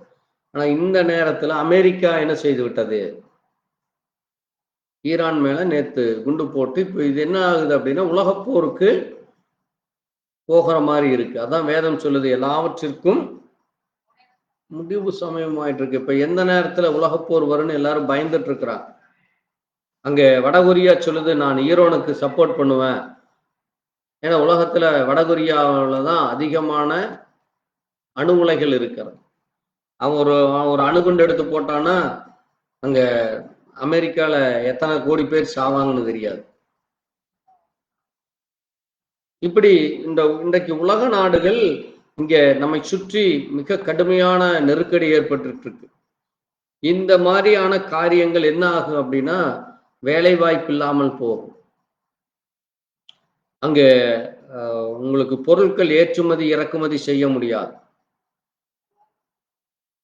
ஆனா இந்த நேரத்துல அமெரிக்கா என்ன செய்து விட்டது, ஈரான் மேல நேத்து குண்டு போட்டு இப்ப இது என்ன ஆகுது அப்படின்னா உலகப்போருக்கு போகிற மாதிரி இருக்கு. அதான் வேதம் சொல்லுது, எல்லாவற்றிற்கும் முடிவு சமயமாயிட்டு இருக்கு. இப்ப எந்த நேரத்துல உலகப்போர் வரும்னு எல்லாரும் பயந்துட்டு இருக்கிறாங்க. அங்க வடகொரியா சொல்லுது, நான் ஈரானுக்கு சப்போர்ட் பண்ணுவேன். ஏன்னா உலகத்துல வடகொரியாவில தான் அதிகமான அணு உலைகள் இருக்கிறது. அவன் ஒரு அணுகுண்டு எடுத்து போட்டான்னா அங்க அமெரிக்கால எத்தனை கோடி பேர் சாவாங்கன்னு தெரியாது. இப்படி இன்றைக்கு உலக நாடுகள் இங்க நம்மை சுற்றி மிக கடுமையான நெருக்கடி ஏற்பட்டு இருக்கு. இந்த மாதிரியான காரியங்கள் என்ன ஆகும் அப்படின்னா வேலை வாய்ப்பு இல்லாமல் போகும். அங்க உங்களுக்கு பொருட்கள் ஏற்றுமதி இறக்குமதி செய்ய முடியாது.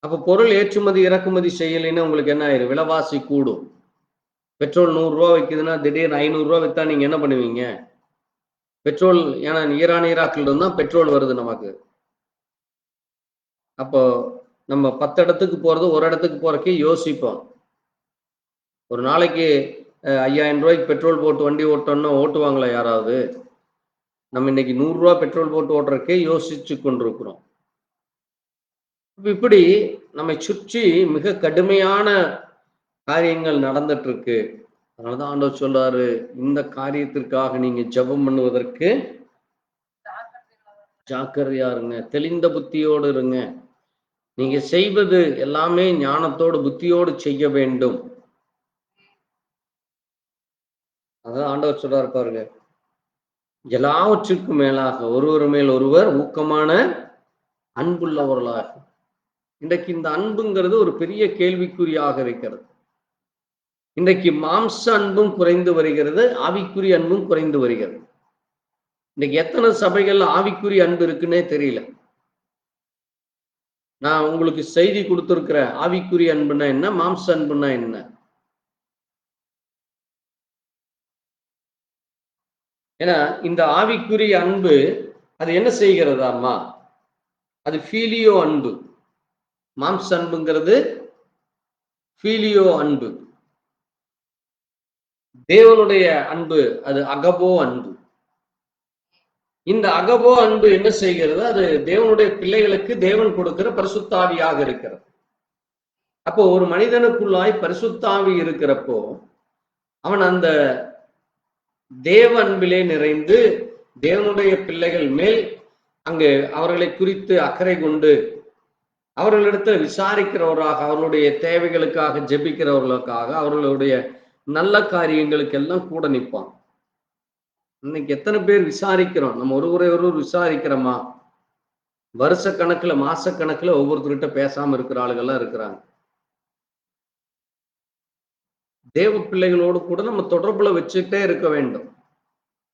அப்ப பொருள் ஏற்றுமதி இறக்குமதி செய்யலைன்னா உங்களுக்கு என்ன ஆயிரும், விலைவாசி கூடும். பெட்ரோல் 100 ரூபா வைக்குதுன்னா திடீர்னு 500 ரூபா வித்தா நீங்க என்ன பண்ணுவீங்க? பெட்ரோல், ஏன்னா ஈராக்கில் இருந்து தான் பெட்ரோல் வருது நமக்கு. அப்போ நம்ம 10 இடத்துக்கு போறது ஒரு இடத்துக்கு போறக்கே யோசிப்போம். ஒரு நாளைக்கு 5000 ரூபாய்க்கு பெட்ரோல் போட்டு வண்டி ஓட்டணும்னா ஓட்டுவாங்களா யாராவது? நம்ம இன்னைக்கு 100 ரூபா பெட்ரோல் போட்டு ஓட்டுறக்கே யோசிச்சு கொண்டிருக்கிறோம். இப்படி நம்மை சுற்றி மிக கடுமையான காரியங்கள் நடந்துட்டு இருக்கு. அதனாலதான் ஆண்டவர் சொல்றாரு, இந்த காரியத்திற்காக நீங்க ஜெபம் பண்ணுவதற்கு ஜாக்கிரதையா இருங்க, தெளிந்த புத்தியோடு இருங்க. நீங்க செய்வது எல்லாமே ஞானத்தோடு புத்தியோடு செய்ய வேண்டும். அதான் ஆண்டவர் சொல்றாரு பாருங்க, எல்லாவற்றுக்கும் மேலாக ஒருவர் மேல் ஒருவர் ஊக்கமான அன்புள்ளவர்களாக. இன்றைக்கு இந்த அன்புங்கிறது ஒரு பெரிய கேள்விக்குறியாக இருக்கிறது. இன்றைக்கு மாம்ச அன்பும் குறைந்து வருகிறது, ஆவிக்குரிய அன்பும் குறைந்து வருகிறது. இன்னைக்கு எத்தனை சபைகள் ஆவிக்குரிய அன்பு இருக்குன்னே தெரியல. நான் உங்களுக்கு செய்தி கொடுத்திருக்கிற ஆவிக்குரிய அன்புனா என்ன, மாம்ச அன்புனா என்ன? ஏன்னா இந்த ஆவிக்குரிய அன்பு அது என்ன செய்கிறதாமா? அது ஃபீலியோ அன்பு. மாம்ச அன்புங்கிறது ஃபீலியோ அன்பு. தேவனுடைய அன்பு அது அகபோ அன்பு. இந்த அகபோ அன்பு என்ன செய்கிறது? அது தேவனுடைய பிள்ளைகளுக்கு தேவன் கொடுக்கிற பரிசுத்தாவியாக இருக்கிறது. அப்போ ஒரு மனிதனுக்குள்ளாய் பரிசுத்தாவி இருக்கிறப்போ அவன் அந்த தேவ அன்பிலே நிறைந்து தேவனுடைய பிள்ளைகள் மேல் அங்கு அவர்களை குறித்து அக்கறை கொண்டு அவர்களிடத்தில் விசாரிக்கிறவராக, அவர்களுடைய தேவைகளுக்காக ஜெபிக்கிறவர்களுக்காக, அவர்களுடைய நல்ல காரியங்களுக்கெல்லாம் கூட நிற்பான். இன்னைக்கு எத்தனை பேர் விசாரிக்கிறோம்? நம்ம ஒருவர் விசாரிக்கிறோமா? வருஷ கணக்குல மாச கணக்குல ஒவ்வொருத்தர்கிட்ட பேசாம இருக்கிற ஆளுகள்லாம் இருக்கிறாங்க. தேவ பிள்ளைகளோடு கூட நம்ம தொடர்புல வச்சுட்டே இருக்க வேண்டும்.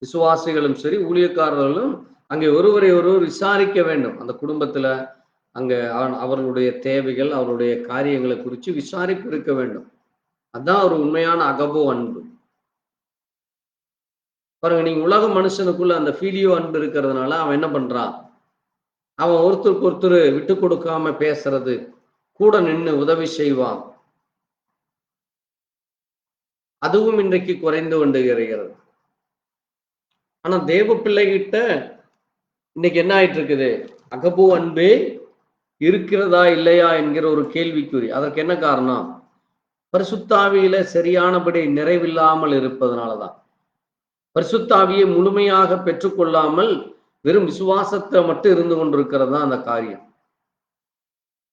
விசுவாசிகளும் சரி, ஊழியக்காரர்களும் அங்கே ஒருவரை ஒருவர் விசாரிக்க வேண்டும். அந்த குடும்பத்துல அங்க அவர்களுடைய தேவைகள், அவருடைய காரியங்களை குறித்து விசாரிப்பு இருக்க வேண்டும். அதான் ஒரு உண்மையான அகபோ அன்பு. பாருங்க, நீங்க உலக மனுஷனுக்குள்ள அந்த ஃபீலியோ அன்பு இருக்கிறதுனால அவன் என்ன பண்றான்? அவன் ஒருத்தருக்கு ஒருத்தர் விட்டு கொடுக்காம பேசுறது, கூட நின்று உதவி செய்வான். அதுவும் இன்றைக்கு குறைந்து கொண்டு வருகிறது. ஆனா தேவ பிள்ளைகிட்ட இன்னைக்கு என்ன ஆயிட்டு இருக்குது? அகபோ அன்பே இருக்கிறதா இல்லையா என்கிற ஒரு கேள்விக்குறி. அதற்கு என்ன காரணம்? பரிசுத்தாவியில சரியானபடி நிறைவில்லாமல் இருப்பதனாலதான். பரிசுத்தாவியை முழுமையாக பெற்றுக்கொள்ளாமல் வெறும் விசுவாசத்தை மட்டும் இருந்து கொண்டிருக்கிறது தான் அந்த காரியம்.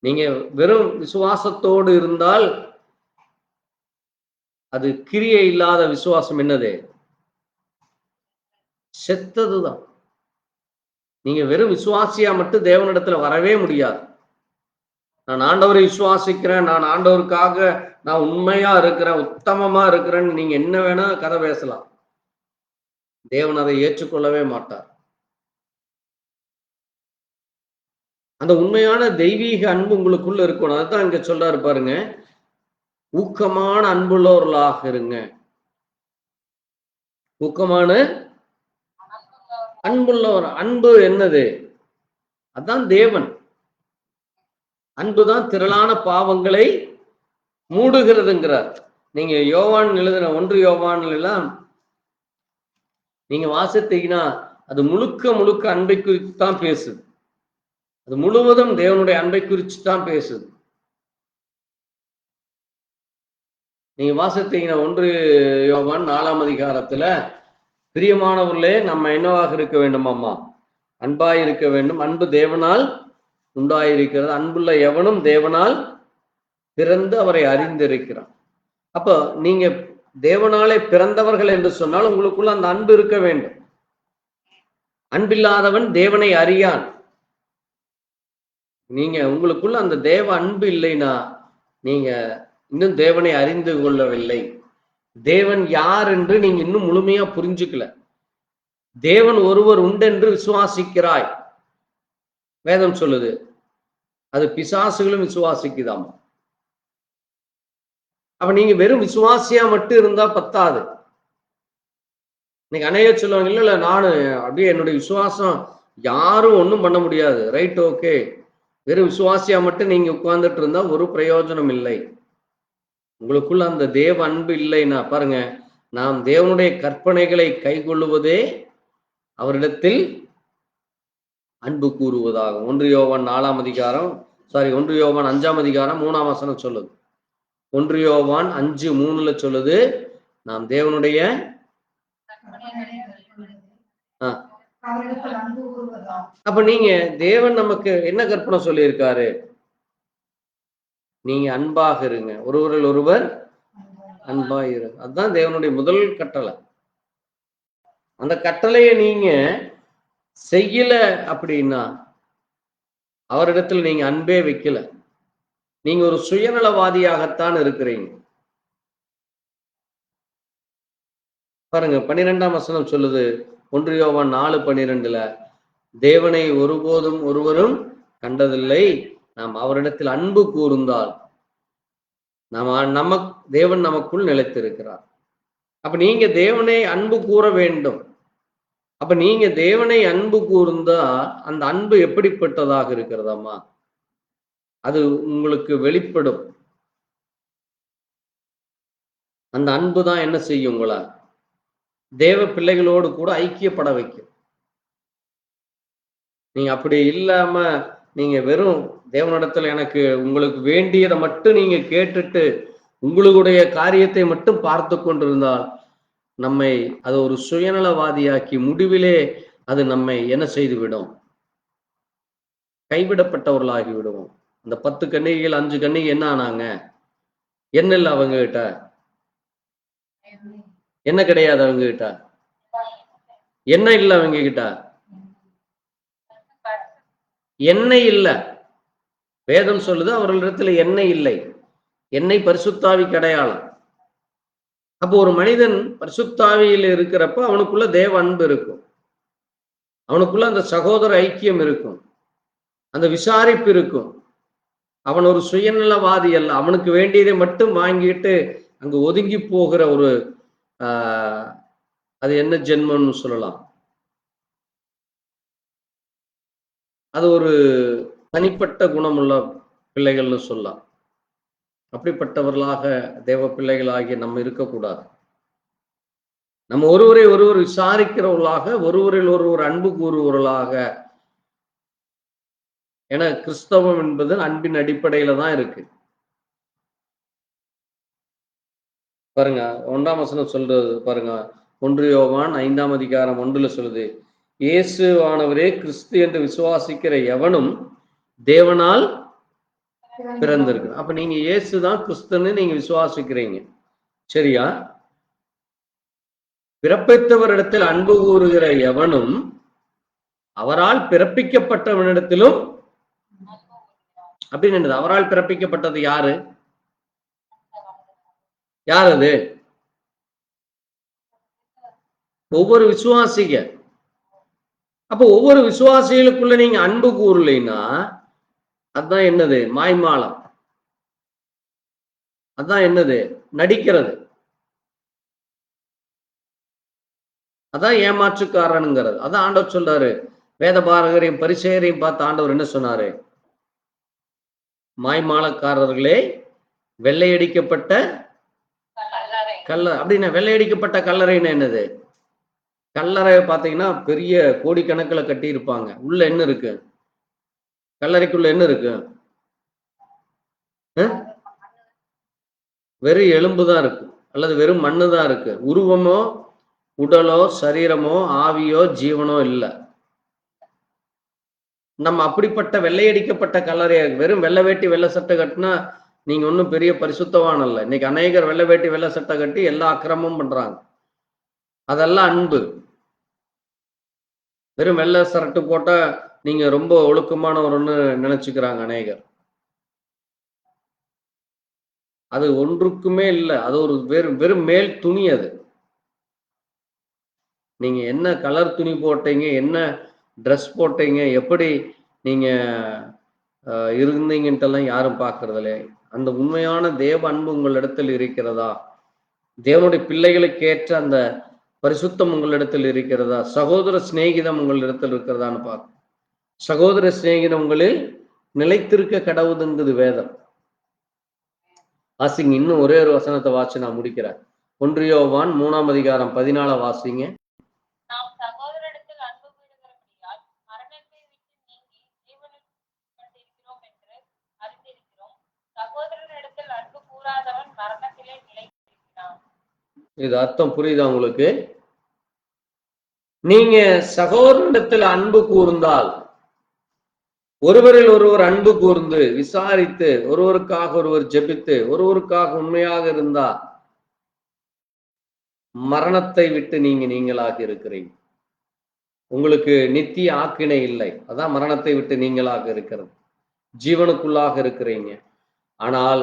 நீங்க வெறும் விசுவாசத்தோடு இருந்தால் அது கிரியை இல்லாத விசுவாசம். என்னது? செத்ததுதான். நீங்க வெறும் விசுவாசியா மட்டும் தேவனிடத்துல வரவே முடியாது. நான் ஆண்டவரை விசுவாசிக்கிறேன், நான் ஆண்டவருக்காக நான் உண்மையா இருக்கிறேன், உத்தமமா இருக்கிறேன்னு நீங்க என்ன வேணா கதை பேசலாம். தேவன் அதை ஏற்றுக்கொள்ளவே மாட்டார். அந்த உண்மையான தெய்வீக அன்பு உங்களுக்குள்ள இருக்கணும். அதுதான் இங்க சொல்றாரு பாருங்க, ஊக்கமான அன்புள்ளவர்களாக இருங்க. ஊக்கமான அன்புள்ளவர். அன்பு என்னது? அதான் தேவன். அன்புதான் திரளான பாவங்களை மூடுகிறதுங்கிறார். நீங்க யோவான் எழுதின 1 யோவான் எல்லாம் நீங்க வாசித்தீங்கன்னா அது முழுக்க அன்பை குறித்து தான் பேசுது. அது முழுவதும் தேவனுடைய அன்பை குறித்து தான் பேசுது. நீங்க வாசித்தீங்கன்னா 1 யோவான் 4ஆம் அதிகாரத்துல, பிரியமானவர்களே நம்ம என்னவாக இருக்க வேண்டும்? அம்மா அன்பாய் இருக்க வேண்டும். அன்பு தேவனால் உண்டாயிருக்கிறது. அன்புள்ள எவனும் தேவனால் பிறந்து அவரை அறிந்திருக்கிறான். அப்போ நீங்க தேவனாலே பிறந்தவர்கள் என்று சொன்னால் உங்களுக்குள்ள அந்த அன்பு இருக்க வேண்டும். அன்பில்லாதவன் தேவனை அறியான். நீங்க உங்களுக்குள்ள அந்த தேவ அன்பு இல்லைன்னா நீங்க இன்னும் தேவனை அறிந்து கொள்ளவில்லை. தேவன் யார் என்று நீங்க இன்னும் முழுமையா புரிஞ்சுக்கல. தேவன் ஒருவர் உண்டென்று விசுவாசிக்கிறாய், வேதம் சொல்லுது. அது பிசாசுகளும் விசுவாசிக்குதாம். அப்ப நீங்க வெறும் விசுவாசியா மட்டும் இருந்தா பத்தாது. இன்னைக்கு அநேக சொல்லுவாங்க, இல்ல நானு அப்படியே என்னுடைய விசுவாசம் யாரும் ஒண்ணும் பண்ண முடியாது. Right, okay. வெறும் விசுவாசியா மட்டும் நீங்க உட்கார்ந்துட்டு இருந்தா ஒரு பிரயோஜனம் இல்லை. உங்களுக்குள்ள அந்த தேவ அன்பு இல்லைன்னா பாருங்க, நாம் தேவனுடைய கற்பனைகளை கைக்கொள்ளுவதே அவரிடத்தில் அன்பு கூறுவதாகும். 1 யோவான் 4ஆம் அதிகாரம் 1 யோவான் 5ஆம் அதிகாரம் 3ஆம் வசனம் சொல்லுது. 1 யோவான் 5:3 சொல்லுது, நாம் தேவனுடைய அவரிடத்தில் அன்பு கூறுவதாம். அப்ப நீங்க தேவன் நமக்கு என்ன கற்பனை சொல்லியிருக்காரு? நீங்க அன்பாக இருங்க, ஒருவரில் ஒருவர் அன்பாக இருங்க. அதுதான் தேவனுடைய முதல் கட்டளை. அந்த கட்டளையை நீங்க செய்யல அப்படின்னா அவரிடத்தில் நீங்க அன்பே வைக்கல. நீங்க ஒரு சுயநலவாதியாகத்தான் இருக்கிறீங்க. பாருங்க 12ஆம் வசனம் சொல்லுது, 1 யோவான் 4:12, தேவனை ஒருபோதும் ஒருவரும் கண்டதில்லை, நாம் அவரிடத்தில் அன்பு கூர்ந்தால் தேவன் நமக்குள் நிலைத்திருக்கிறார். அப்ப நீங்க தேவனை அன்பு கூற வேண்டும். அப்ப நீங்க தேவனை அன்பு கூர்ந்தா அந்த அன்பு எப்படிப்பட்டதாக இருக்கிறதம்மா? அது உங்களுக்கு வெளிப்படும். அந்த அன்பு தான் என்ன செய்யும்? உங்களை தேவ பிள்ளைகளோடு கூட ஐக்கியப்பட வைக்கும். நீங்க அப்படி இல்லாம நீங்க வெறும் தேவனிடத்துல எனக்கு உங்களுக்கு வேண்டியதை மட்டும் நீங்க கேட்டுட்டு உங்களுடைய காரியத்தை மட்டும் பார்த்து கொண்டிருந்தால் நம்மை அது ஒரு சுயநலவாதியாக்கி முடிவிலே அது நம்மை என்ன செய்து விடும்? கைவிடப்பட்டவர்களாகி விடுவோம். இந்த 10 கன்னிகைகள் 5 கன்னிகை என்ன ஆனாங்க? என்ன இல்லை அவங்க கிட்ட? என்ன கிடையாது அவங்க கிட்ட? என்ன இல்லை அவங்க கிட்ட? எண்ணெய் இல்லை. வேதம் சொல்லுது அவர்களிடத்துல எண்ணெய் இல்லை. எண்ணெய் பரிசுத்தாவிக்கு அடையாளம். அப்போ ஒரு மனிதன் பரிசுத்தாவியில் இருக்கிறப்ப அவனுக்குள்ள தேவ அன்பு இருக்கும், அவனுக்குள்ள அந்த சகோதர ஐக்கியம் இருக்கும், அந்த விசாரிப்பு இருக்கும். அவன் ஒரு சுயநலவாதி அல்ல. அவனுக்கு வேண்டியதை மட்டும் வாங்கிட்டு அங்க ஒதுங்கி போகிற ஒரு அது என்ன ஜென்மம்னு சொல்லலாம். அது ஒரு தனிப்பட்ட குணமுள்ள பிள்ளைகள்னு சொல்லலாம். அப்படிப்பட்டவர்களாக தேவ பிள்ளைகளாகிய நம்ம இருக்கக்கூடாது. நம்ம ஒருவரை ஒருவர் விசாரிக்கிறவர்களாக, ஒருவரில் ஒருவர் அன்பு கூறுவர்களாக. ஏன்னா கிறிஸ்தவம் என்பது அன்பின் அடிப்படையில தான் இருக்கு. பாருங்க 1ஆம் வசனம் சொல்றது பாருங்க, 1 யோவான் 5ஆம் அதிகாரம் 1 சொல்லுது, இயேசுவானவரே கிறிஸ்து என்று விசுவாசிக்கிற எவனும் தேவனால் பிறந்திருக்கு. அப்ப நீங்க இயேசுதான் கிறிஸ்துன்னு நீங்க விசுவாசிக்கிறீங்க, சரியா? பிறப்பித்தவரிடத்தில் அன்பு கூறுகிற எவனும் அவரால் பிறப்பிக்கப்பட்டவனிடத்திலும் அப்படின்னு. அவரால் பிறப்பிக்கப்பட்டது யாரு? யார் அது? ஒவ்வொரு விசுவாசிக. அப்ப ஒவ்வொரு விசுவாசிகளுக்குள்ள நீங்க அன்பு கூறலைன்னா அதுதான் என்னது? மாய்மாலம். அதான் என்னது? நடிக்கிறது. அதான் ஏமாற்றுக்காரனுங்கிறது. அதான் ஆண்டவர் சொல்றாரு, வேத பாரகரையும் பரிசேயரையும் பார்த்து ஆண்டவர் என்ன சொன்னாரு? மாய்மாலக்காரர்களே, வெள்ளையடிக்கப்பட்ட கல்லறை. அப்படின்னா வெள்ளையடிக்கப்பட்ட கல்லறைன்னா என்னது? கல்லறை பார்த்தீங்கன்னா பெரிய கோடிக்கணக்கில் கட்டி இருப்பாங்க. உள்ள என்ன இருக்கு? கல்லறைக்குள்ள என்ன இருக்கு? வெறும் எலும்பு தான் இருக்கு, அல்லது வெறும் மண்ணு தான் இருக்கு. உருவமோ உடலோ சரீரமோ ஆவியோ ஜீவனோ இல்லை. நம்ம அப்படிப்பட்ட வெள்ளையடிக்கப்பட்ட கல்லறையா, வெறும் வெள்ளை வேட்டி வெள்ளை சட்டை கட்டினா நீங்க ஒன்றும் பெரிய பரிசுத்தவான் அல்ல. இன்னைக்கு அநேகர் வெள்ளை வேட்டி வெள்ளை சட்டை கட்டி எல்லா அக்கிரமும் பண்றாங்க. அதெல்லாம் அன்பு. வெறும் வெள்ளை சரட்டு போட்டா நீங்க ரொம்ப ஒழுக்கமானவர்னு நினைச்சுக்கிறாங்க அநேகர். அது ஒன்றுக்குமே இல்லை. அது ஒரு வெறும் மேல் துணி. அது நீங்க என்ன கலர் துணி போட்டீங்க, என்ன ட்ரெஸ் போட்டீங்க, எப்படி நீங்க இருந்தீங்கன்ட்டெல்லாம் யாரும் பார்க்கறது இல்லையே. அந்த உண்மையான தேவ அன்பு உங்களிடத்தில் இருக்கிறதா? தேவனுடைய பிள்ளைகளுக்கு ஏற்ற அந்த பரிசுத்தம் உங்களிடத்தில் இருக்கிறதா? சகோதர சிநேகிதம் உங்களிடத்தில் இருக்கிறதான்னு பார்க்க. சகோதர சிநேகிதம் உங்களில் நிலைத்திருக்க கடவுதுங்குது வேதம். வாசிங்க, இன்னும் ஒரே ஒரு வசனத்தை வாசி நான் முடிக்கிறேன். 1 யோவான் 3ஆம் அதிகாரம் 14 வாசிங்க. நாம் சகோதரரிடத்தில் அன்பு கூறுகிறபடியால் மரணத்தை விட்டு நீங்கி ஜீவனுக்கு என்று அறிந்திருக்கிறோம். சகோதரரிடத்தில் அன்பு கூறாதவன் மரணத்திலே நிலைத்திருக்கிறான். இது அர்த்தம் புரியுதா உங்களுக்கு? நீங்க சகோதரரிடத்தில் அன்பு கூர்ந்தால், ஒருவரில் ஒருவர் அன்பு கூர்ந்து விசாரித்து ஒருவருக்காக ஒருவர் ஜெபித்து ஒருவருக்காக உண்மையாக இருந்தா மரணத்தை விட்டு நீங்களாக இருக்கிறீங்க. உங்களுக்கு நித்திய ஆக்கினை இல்லை. அதான் மரணத்தை விட்டு நீங்களாக இருக்கிறது. ஜீவனுக்குள்ளாக இருக்கிறீங்க. ஆனால்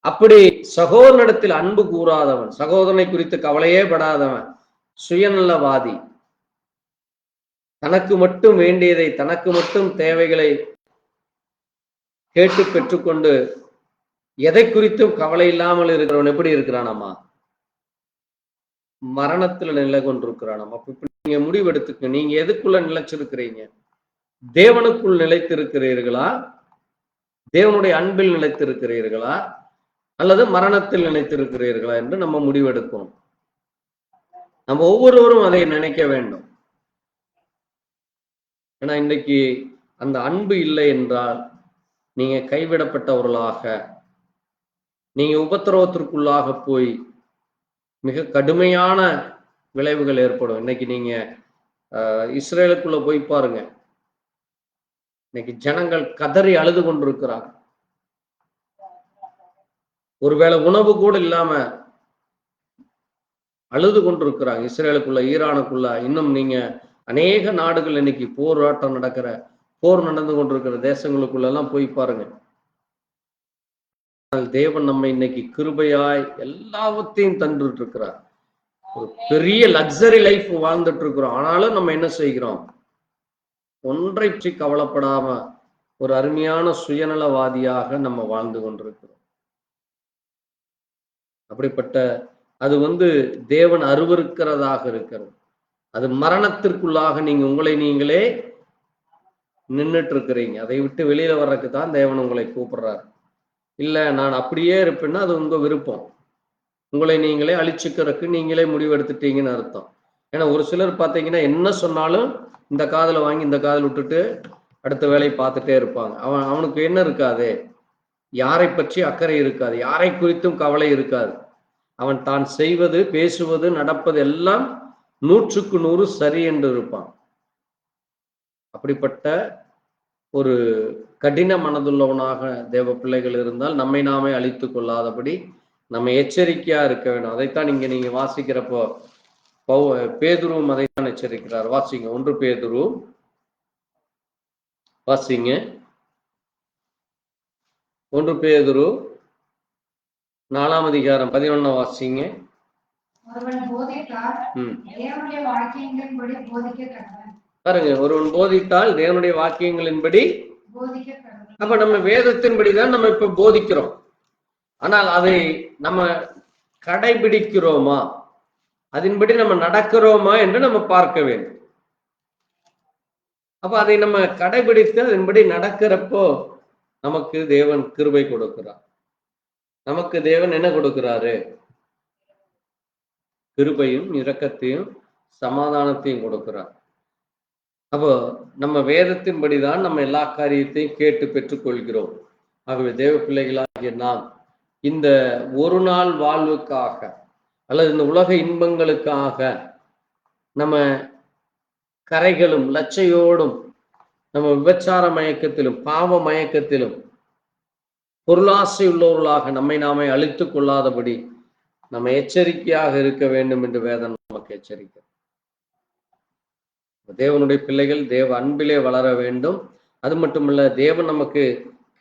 அப்படி சகோதரனிடத்தில் அன்பு கூறாதவன், சகோதரனை குறித்து கவலையே படாதவன், சுயநலவாதி, தனக்கு மட்டும் வேண்டியதை, தனக்கு மட்டும் தேவைகளை கேட்டு பெற்றுக்கொண்டு எதை குறித்தும் கவலை இல்லாமல் இருக்கிறவன் எப்படி இருக்கிறானாமா? மரணத்துல நிலை கொண்டிருக்கிறானாமா. நீங்க முடிவெடுத்துக்க, நீங்க எதுக்குள்ள நிலைச்சிருக்கிறீங்க? தேவனுக்குள் நிலைத்திருக்கிறீர்களா? தேவனுடைய அன்பில் நிலைத்திருக்கிறீர்களா? அல்லது மரணத்தில் நிலைத்திருக்கிறீர்களா என்று நம்ம முடிவெடுக்கணும். நம்ம ஒவ்வொருவரும் அதை நினைக்க வேண்டும். ஏன்னா இன்னைக்கு அந்த அன்பு இல்லை என்றால் நீங்க கைவிடப்பட்டவர்களாக, நீங்க உபத்திரவத்திற்குள்ளாக போய் மிக கடுமையான விளைவுகள் ஏற்படும். இன்னைக்கு நீங்க இஸ்ரேலுக்குள்ள போய் பாருங்க. இன்னைக்கு ஜனங்கள் கதறி அழுது கொண்டிருக்கிறாங்க. ஒருவேளை உணவு கூட இல்லாம அழுது கொண்டிருக்கிறாங்க இஸ்ரேலுக்குள்ள, ஈரானுக்குள்ள. இன்னும் நீங்க அநேக நாடுகள் இன்னைக்கு போராட்டம் நடக்கிற, போர் நடந்து கொண்டிருக்கிற தேசங்களுக்குள்ள எல்லாம் போய் பாருங்க. தேவன் நம்ம இன்னைக்கு கிருபையாய் எல்லாவற்றையும் தந்துட்டு இருக்கிறார். ஒரு பெரிய லக்ஸரி லைஃப் வாழ்ந்துட்டு இருக்கிறோம். ஆனாலும் நம்ம என்ன செய்கிறோம்? ஒன்றை பற்றி கவலைப்படாம ஒரு அருமையான சுயநலவாதியாக நம்ம வாழ்ந்து கொண்டிருக்கிறோம். அப்படிப்பட்ட அது தேவன் அருவருக்கிறதாக இருக்கிறது. அது மரணத்திற்குள்ளாக நீங்க உங்களை நீங்களே நின்றுட்டு இருக்கிறீங்க. அதை விட்டு வெளியில வர்றதுக்கு தான் தேவன் உங்களை கூப்பிடுறாரு. இல்ல நான் அப்படியே இருப்பேன்னா அது உங்க விருப்பம். உங்களை நீங்களே அழிச்சுக்கிறதுக்கு நீங்களே முடிவெடுத்துட்டீங்கன்னு அர்த்தம். ஏன்னா ஒரு சிலர் பார்த்தீங்கன்னா என்ன சொன்னாலும் இந்த காதுல வாங்கி இந்த காதில் விட்டுட்டு அடுத்த வேலையை பார்த்துட்டே இருப்பாங்க. அவனுக்கு என்ன இருக்காது? யாரை பற்றி அக்கறை இருக்காது, யாரை குறித்தும் கவலை இருக்காது. அவன் தான் செய்வது, பேசுவது, நடப்பது எல்லாம் 100க்கு 100 சரி என்று இருப்பான். அப்படிப்பட்ட ஒரு கடின மனதுள்ளவனாக தேவ பிள்ளைகள் இருந்தால் நம்மை நாமே அழித்துக் கொள்ளாதபடி நம்ம எச்சரிக்கையா இருக்க வேண்டும். அதைத்தான் நீங்க வாசிக்கிறப்போ பேதுருவும் அதைத்தான் எச்சரிக்கிறார். வாசிங்க 1 பேதுரு, வாசிங்க 1 பேதுரு 4ஆம் அதிகாரம் 11 வாசிங்க. ஒருவன் போதித்தால் தேவனுடைய வாக்கியங்களின்படி போதிக்க கடவன். பாருங்க, ஒருவன் போதித்தால் தேவனுடைய வாக்கியங்களின்படி போதிக்க கடவன். அப்ப நம்ம வேதத்தின்படிதான் நம்ம இப்ப போதிக்கிறோம். ஆனால் அதை நம்ம கடைபிடிக்கிறோமா, அதன்படி நம்ம நடக்கிறோமா என்று நம்ம பார்க்க வேண்டும். அப்ப அதை நம்ம கடைபிடித்து அதன்படி நடக்கிறப்போ நமக்கு தேவன் கிருபை கொடுக்கிறார். நமக்கு தேவன் என்ன கொடுக்கிறாரு? கிருபையும் இரக்கத்தையும் சமாதானத்தையும் கொடுக்கிறார். அப்போ நம்ம வேதத்தின்படிதான் நம்ம எல்லா காரியத்தையும் கேட்டு பெற்றுக்கொள்கிறோம். ஆகவே தேவ பிள்ளைகளாகிய நாம் இந்த ஒரு நாள் வாழ்வுக்காக அல்லது இந்த உலக இன்பங்களுக்காக நம்ம கரைகளும் லட்சையோடும் நம்ம விபச்சார மயக்கத்திலும் பாவ மயக்கத்திலும் பொருளாசை உள்ளவர்களாக நம்மை நாமே அழித்துக் கொள்ளாதபடி நம்ம எச்சரிக்கையாக இருக்க வேண்டும் என்று வேதம் நமக்கு எச்சரிக்கிறது. தேவனுடைய பிள்ளைகள் தேவ அன்பிலே வளர வேண்டும். அது மட்டுமல்ல, தேவன் நமக்கு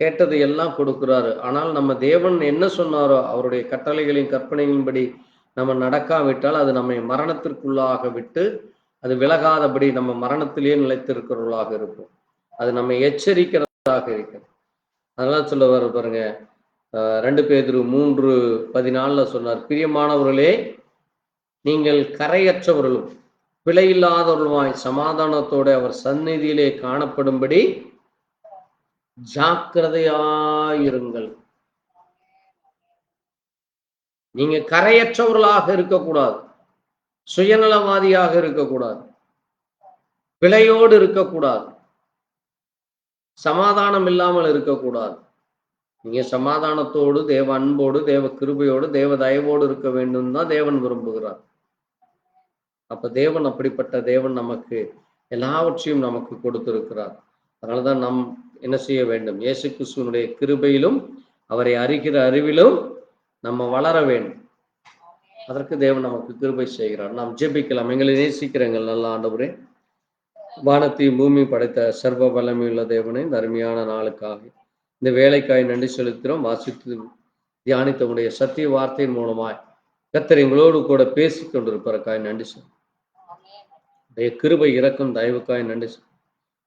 கேட்டதை எல்லாம் கொடுக்கிறாரு. ஆனால் நம்ம தேவன் என்ன சொன்னாரோ அவருடைய கட்டளைகளின் கற்பனைகளின்படி நம்ம நடக்காவிட்டால் அது நம்மை மரணத்திற்குள்ளாக விட்டு அது விலகாதபடி நம்ம மரணத்திலேயே நிலைத்திருக்கிறவர்களாக இருக்கும். அது நம்மை எச்சரிக்கிறதாக இருக்கிறது. அதெல்லாம் சொல்ல வர பாருங்க. 2 பேதுரு 3:14 சொன்னார், பிரியமானவர்களே, நீங்கள் கரையற்றவர்களும் பிழையில்லாதவர்களுமாய் சமாதானத்தோடு அவர் சந்நிதியிலே காணப்படும்படி ஜாக்கிரதையாயிருங்கள். நீங்க கரையற்றவர்களாக இருக்கக்கூடாது, சுயநலவாதியாக இருக்கக்கூடாது, பிழையோடு இருக்கக்கூடாது, சமாதானம் இல்லாமல் இருக்கக்கூடாது. நீங்க சமாதானத்தோடு, தேவ அன்போடு, தேவ கிருபையோடு, தேவ தயவோடு இருக்க வேண்டும் தான் தேவன் விரும்புகிறார். அப்ப தேவன் அப்படிப்பட்ட தேவன் நமக்கு எல்லாவற்றையும் நமக்கு கொடுத்திருக்கிறார். அதனாலதான் நாம் என்ன செய்ய வேண்டும்? இயேசு கிறிஸ்துவனுடைய கிருபையிலும் அவரை அறிகிற அறிவிலும் நம்ம வளர வேண்டும். அதற்கு தேவன் நமக்கு கிருபை செய்கிறார். நாம் ஜெபிக்கலாம். எங்களை நேசிக்கிறங்கள் நல்ல ஆண்டவரே, வானத்தையும் பூமி படைத்த சர்வ வல்லமையுள்ள தேவனை, இந்த அருமையான நாளுக்காக இந்த வேலைக்காய் நன்றி செலுத்துகிறோம். வாசித்து தியானித்த உடைய சத்திய வார்த்தையின் மூலமாய் கர்த்தர் எங்களோடு கூட பேசிக் கொண்டிருப்பதற்காய் நன்றி சொல்லுங்கள். உடைய கிருபை இரக்கம் தயவுக்காய் நன்றி சொல்லுங்கள்.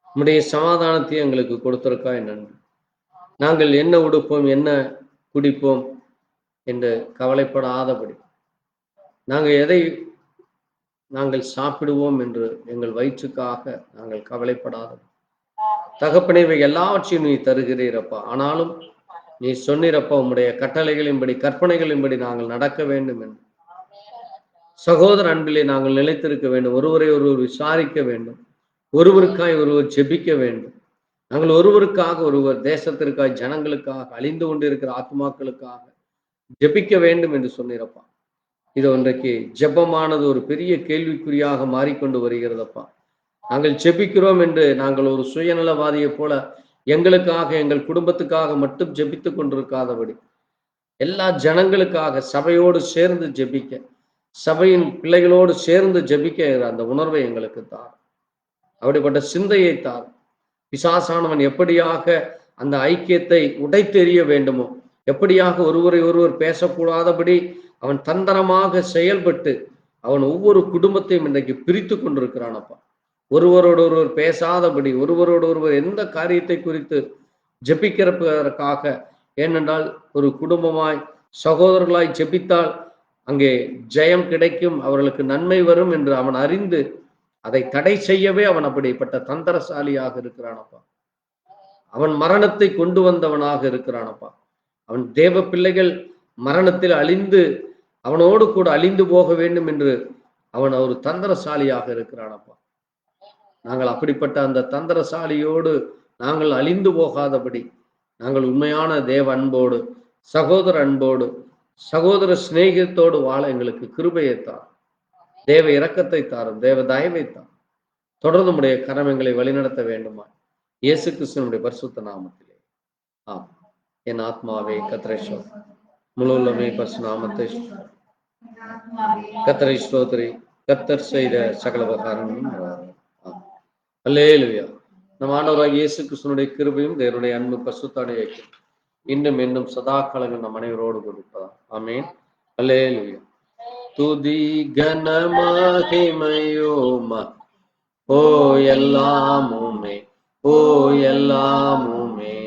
உம்முடைய சமாதானத்தை எங்களுக்கு கொடுத்ததற்காய் நன்றி. நாங்கள் என்ன உடுப்போம், என்ன குடிப்போம் என்று கவலைப்படாதபடி, நாங்கள் எதை நாங்கள் சாப்பிடுவோம் என்று எங்கள் வயிற்றுக்காக நாங்கள் கவலைப்படாதபடி, தகப்பனே, இவை எல்லாவற்றையும் நீ தருகிறீரப்பா. ஆனாலும் நீ சொன்னீரப்பா, உம்முடைய கட்டளைகளின்படி கற்பனைகளின்படி நாங்கள் நடக்க வேண்டும் என்று. சகோதர அன்பிலே நாங்கள் நிலைத்திருக்க வேண்டும், ஒருவரை ஒருவர் விசாரிக்க வேண்டும், ஒருவருக்காய் ஒருவர் ஜெபிக்க வேண்டும். நாங்கள் ஒருவருக்காக ஒருவர், தேசத்திற்காக, ஜனங்களுக்காக, அழிந்து கொண்டிருக்கிற ஆத்மாக்களுக்காக ஜெபிக்க வேண்டும் என்று சொன்னீரப்பா. இது இன்றைக்கு ஜெபமானது ஒரு பெரிய கேள்விக்குறியாக மாறிக்கொண்டு வருகிறதப்பா. நாங்கள் ஜெபிக்கிறோம் என்று நாங்கள் ஒரு சுயநலவாதியை போல எங்களுக்காக, எங்கள் குடும்பத்துக்காக மட்டும் ஜெபித்துக் கொண்டிருக்காதபடி, எல்லா ஜனங்களுக்காக சபையோடு சேர்ந்து ஜெபிக்க, சபையின் பிள்ளைகளோடு சேர்ந்து ஜெபிக்க அந்த உணர்வை எங்களுக்கு தார். அப்படிப்பட்ட சிந்தையை தார். பிசாசானவன் எப்படியாக அந்த ஐக்கியத்தை உடைத்தெறிய வேண்டுமோ, எப்படியாக ஒருவரை ஒருவர் பேசக்கூடாதபடி அவன் தந்திரமாக செயல்பட்டு அவன் ஒவ்வொரு குடும்பத்தையும் இன்றைக்கு பிரித்து கொண்டிருக்கிறானப்பா. ஒருவரோடு ஒருவர் பேசாதபடி, ஒருவரோடு ஒருவர் எந்த காரியத்தை குறித்து ஜெபிக்கிறதற்காக, ஏனென்றால் ஒரு குடும்பமாய் சகோதரர்களாய் ஜெபித்தால் அங்கே ஜெயம் கிடைக்கும், அவர்களுக்கு நன்மை வரும் என்று அவன் அறிந்து அதை தடை செய்யவே அவன் அப்படிப்பட்ட தந்திரசாலியாக இருக்கிறானப்பா. அவன் மரணத்தை கொண்டு வந்தவனாக இருக்கிறானப்பா. அவன் தேவ பிள்ளைகள் மரணத்தில் அழிந்து அவனோடு கூட அழிந்து போக வேண்டும் என்று அவன் ஒரு தந்திரசாலியாக இருக்கிறானப்பா. நாங்கள் அப்படிப்பட்ட அந்த தந்திரசாலியோடு நாங்கள் அழிந்து போகாதபடி, நாங்கள் உண்மையான தேவ அன்போடு, சகோதர அன்போடு, சகோதர சிநேகத்தோடு வாழ எங்களுக்கு கிருபையை தார், தேவ இரக்கத்தை தாரும், தேவ தயவை தார். தொடர்ந்து உடைய கரமங்களை வழிநடத்த வேண்டுமா இயேசு கிறிஸ்துவினுடைய பரிசுத்த நாமத்திலே. ஆம். என் ஆத்மாவே கர்த்தரை ஸ்தோத்திரி, முழு உள்ளமே பரிசுத்த நாமத்தை கர்த்தரை ஸ்தோத்திரி. கர்த்தர் செய்த சகல உபகாரங்களும் அல்லேலூயா. நம் ஆண்டவராகிய இயேசு கிறிஸ்துவினுடைய கிருபையும் தேவனுடைய அன்பு பரிசுத்த இன்னும் இன்னும் சதா காலங்கள் நம் அனைவரோடு கொடுப்பதா. ஆமென். அல்லேலூயா. துதி கன மகிமையுமா ஓ எல்லாமுமே, ஓ எல்லாமுமே,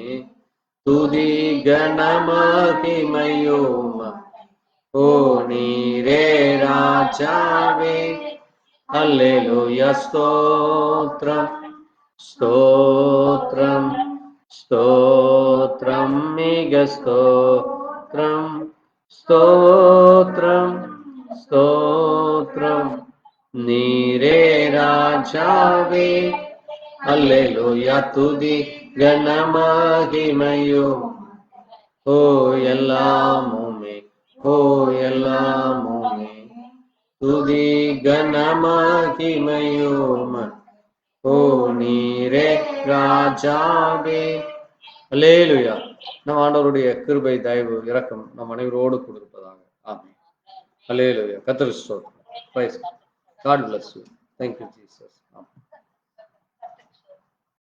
துதி கன மகிமையுமா ஓ நீரே ராஜாவே. அல்லேலூயா. ஸ்தோத்ரம் ஸ்தோத்ரம் ஸ்தோத்ரம் மிக ஸ்தோத்ரம் ஸ்தோத்ரம் ஸ்தோத்ரம் நீரே ராஜாவே. அல்லேலூயா. துதி கன மகிமையோ ஓ எல்லாமுமே, ஓ எல்லாமுமே, துதி கன மகிமையோம ஓ நீரே ராஜாவே. அல்லேலூயா. நம் ஆண்டவருடைய கிருபை தயவு இரக்கம் நம் அனைவரோடு கொடுப்பதாக. ஆமென். அல்லேலூயா. கர்த்தருக்கு ஸ்தோத்திரம். Praise God. God bless you. Thank you, Jesus. Amen.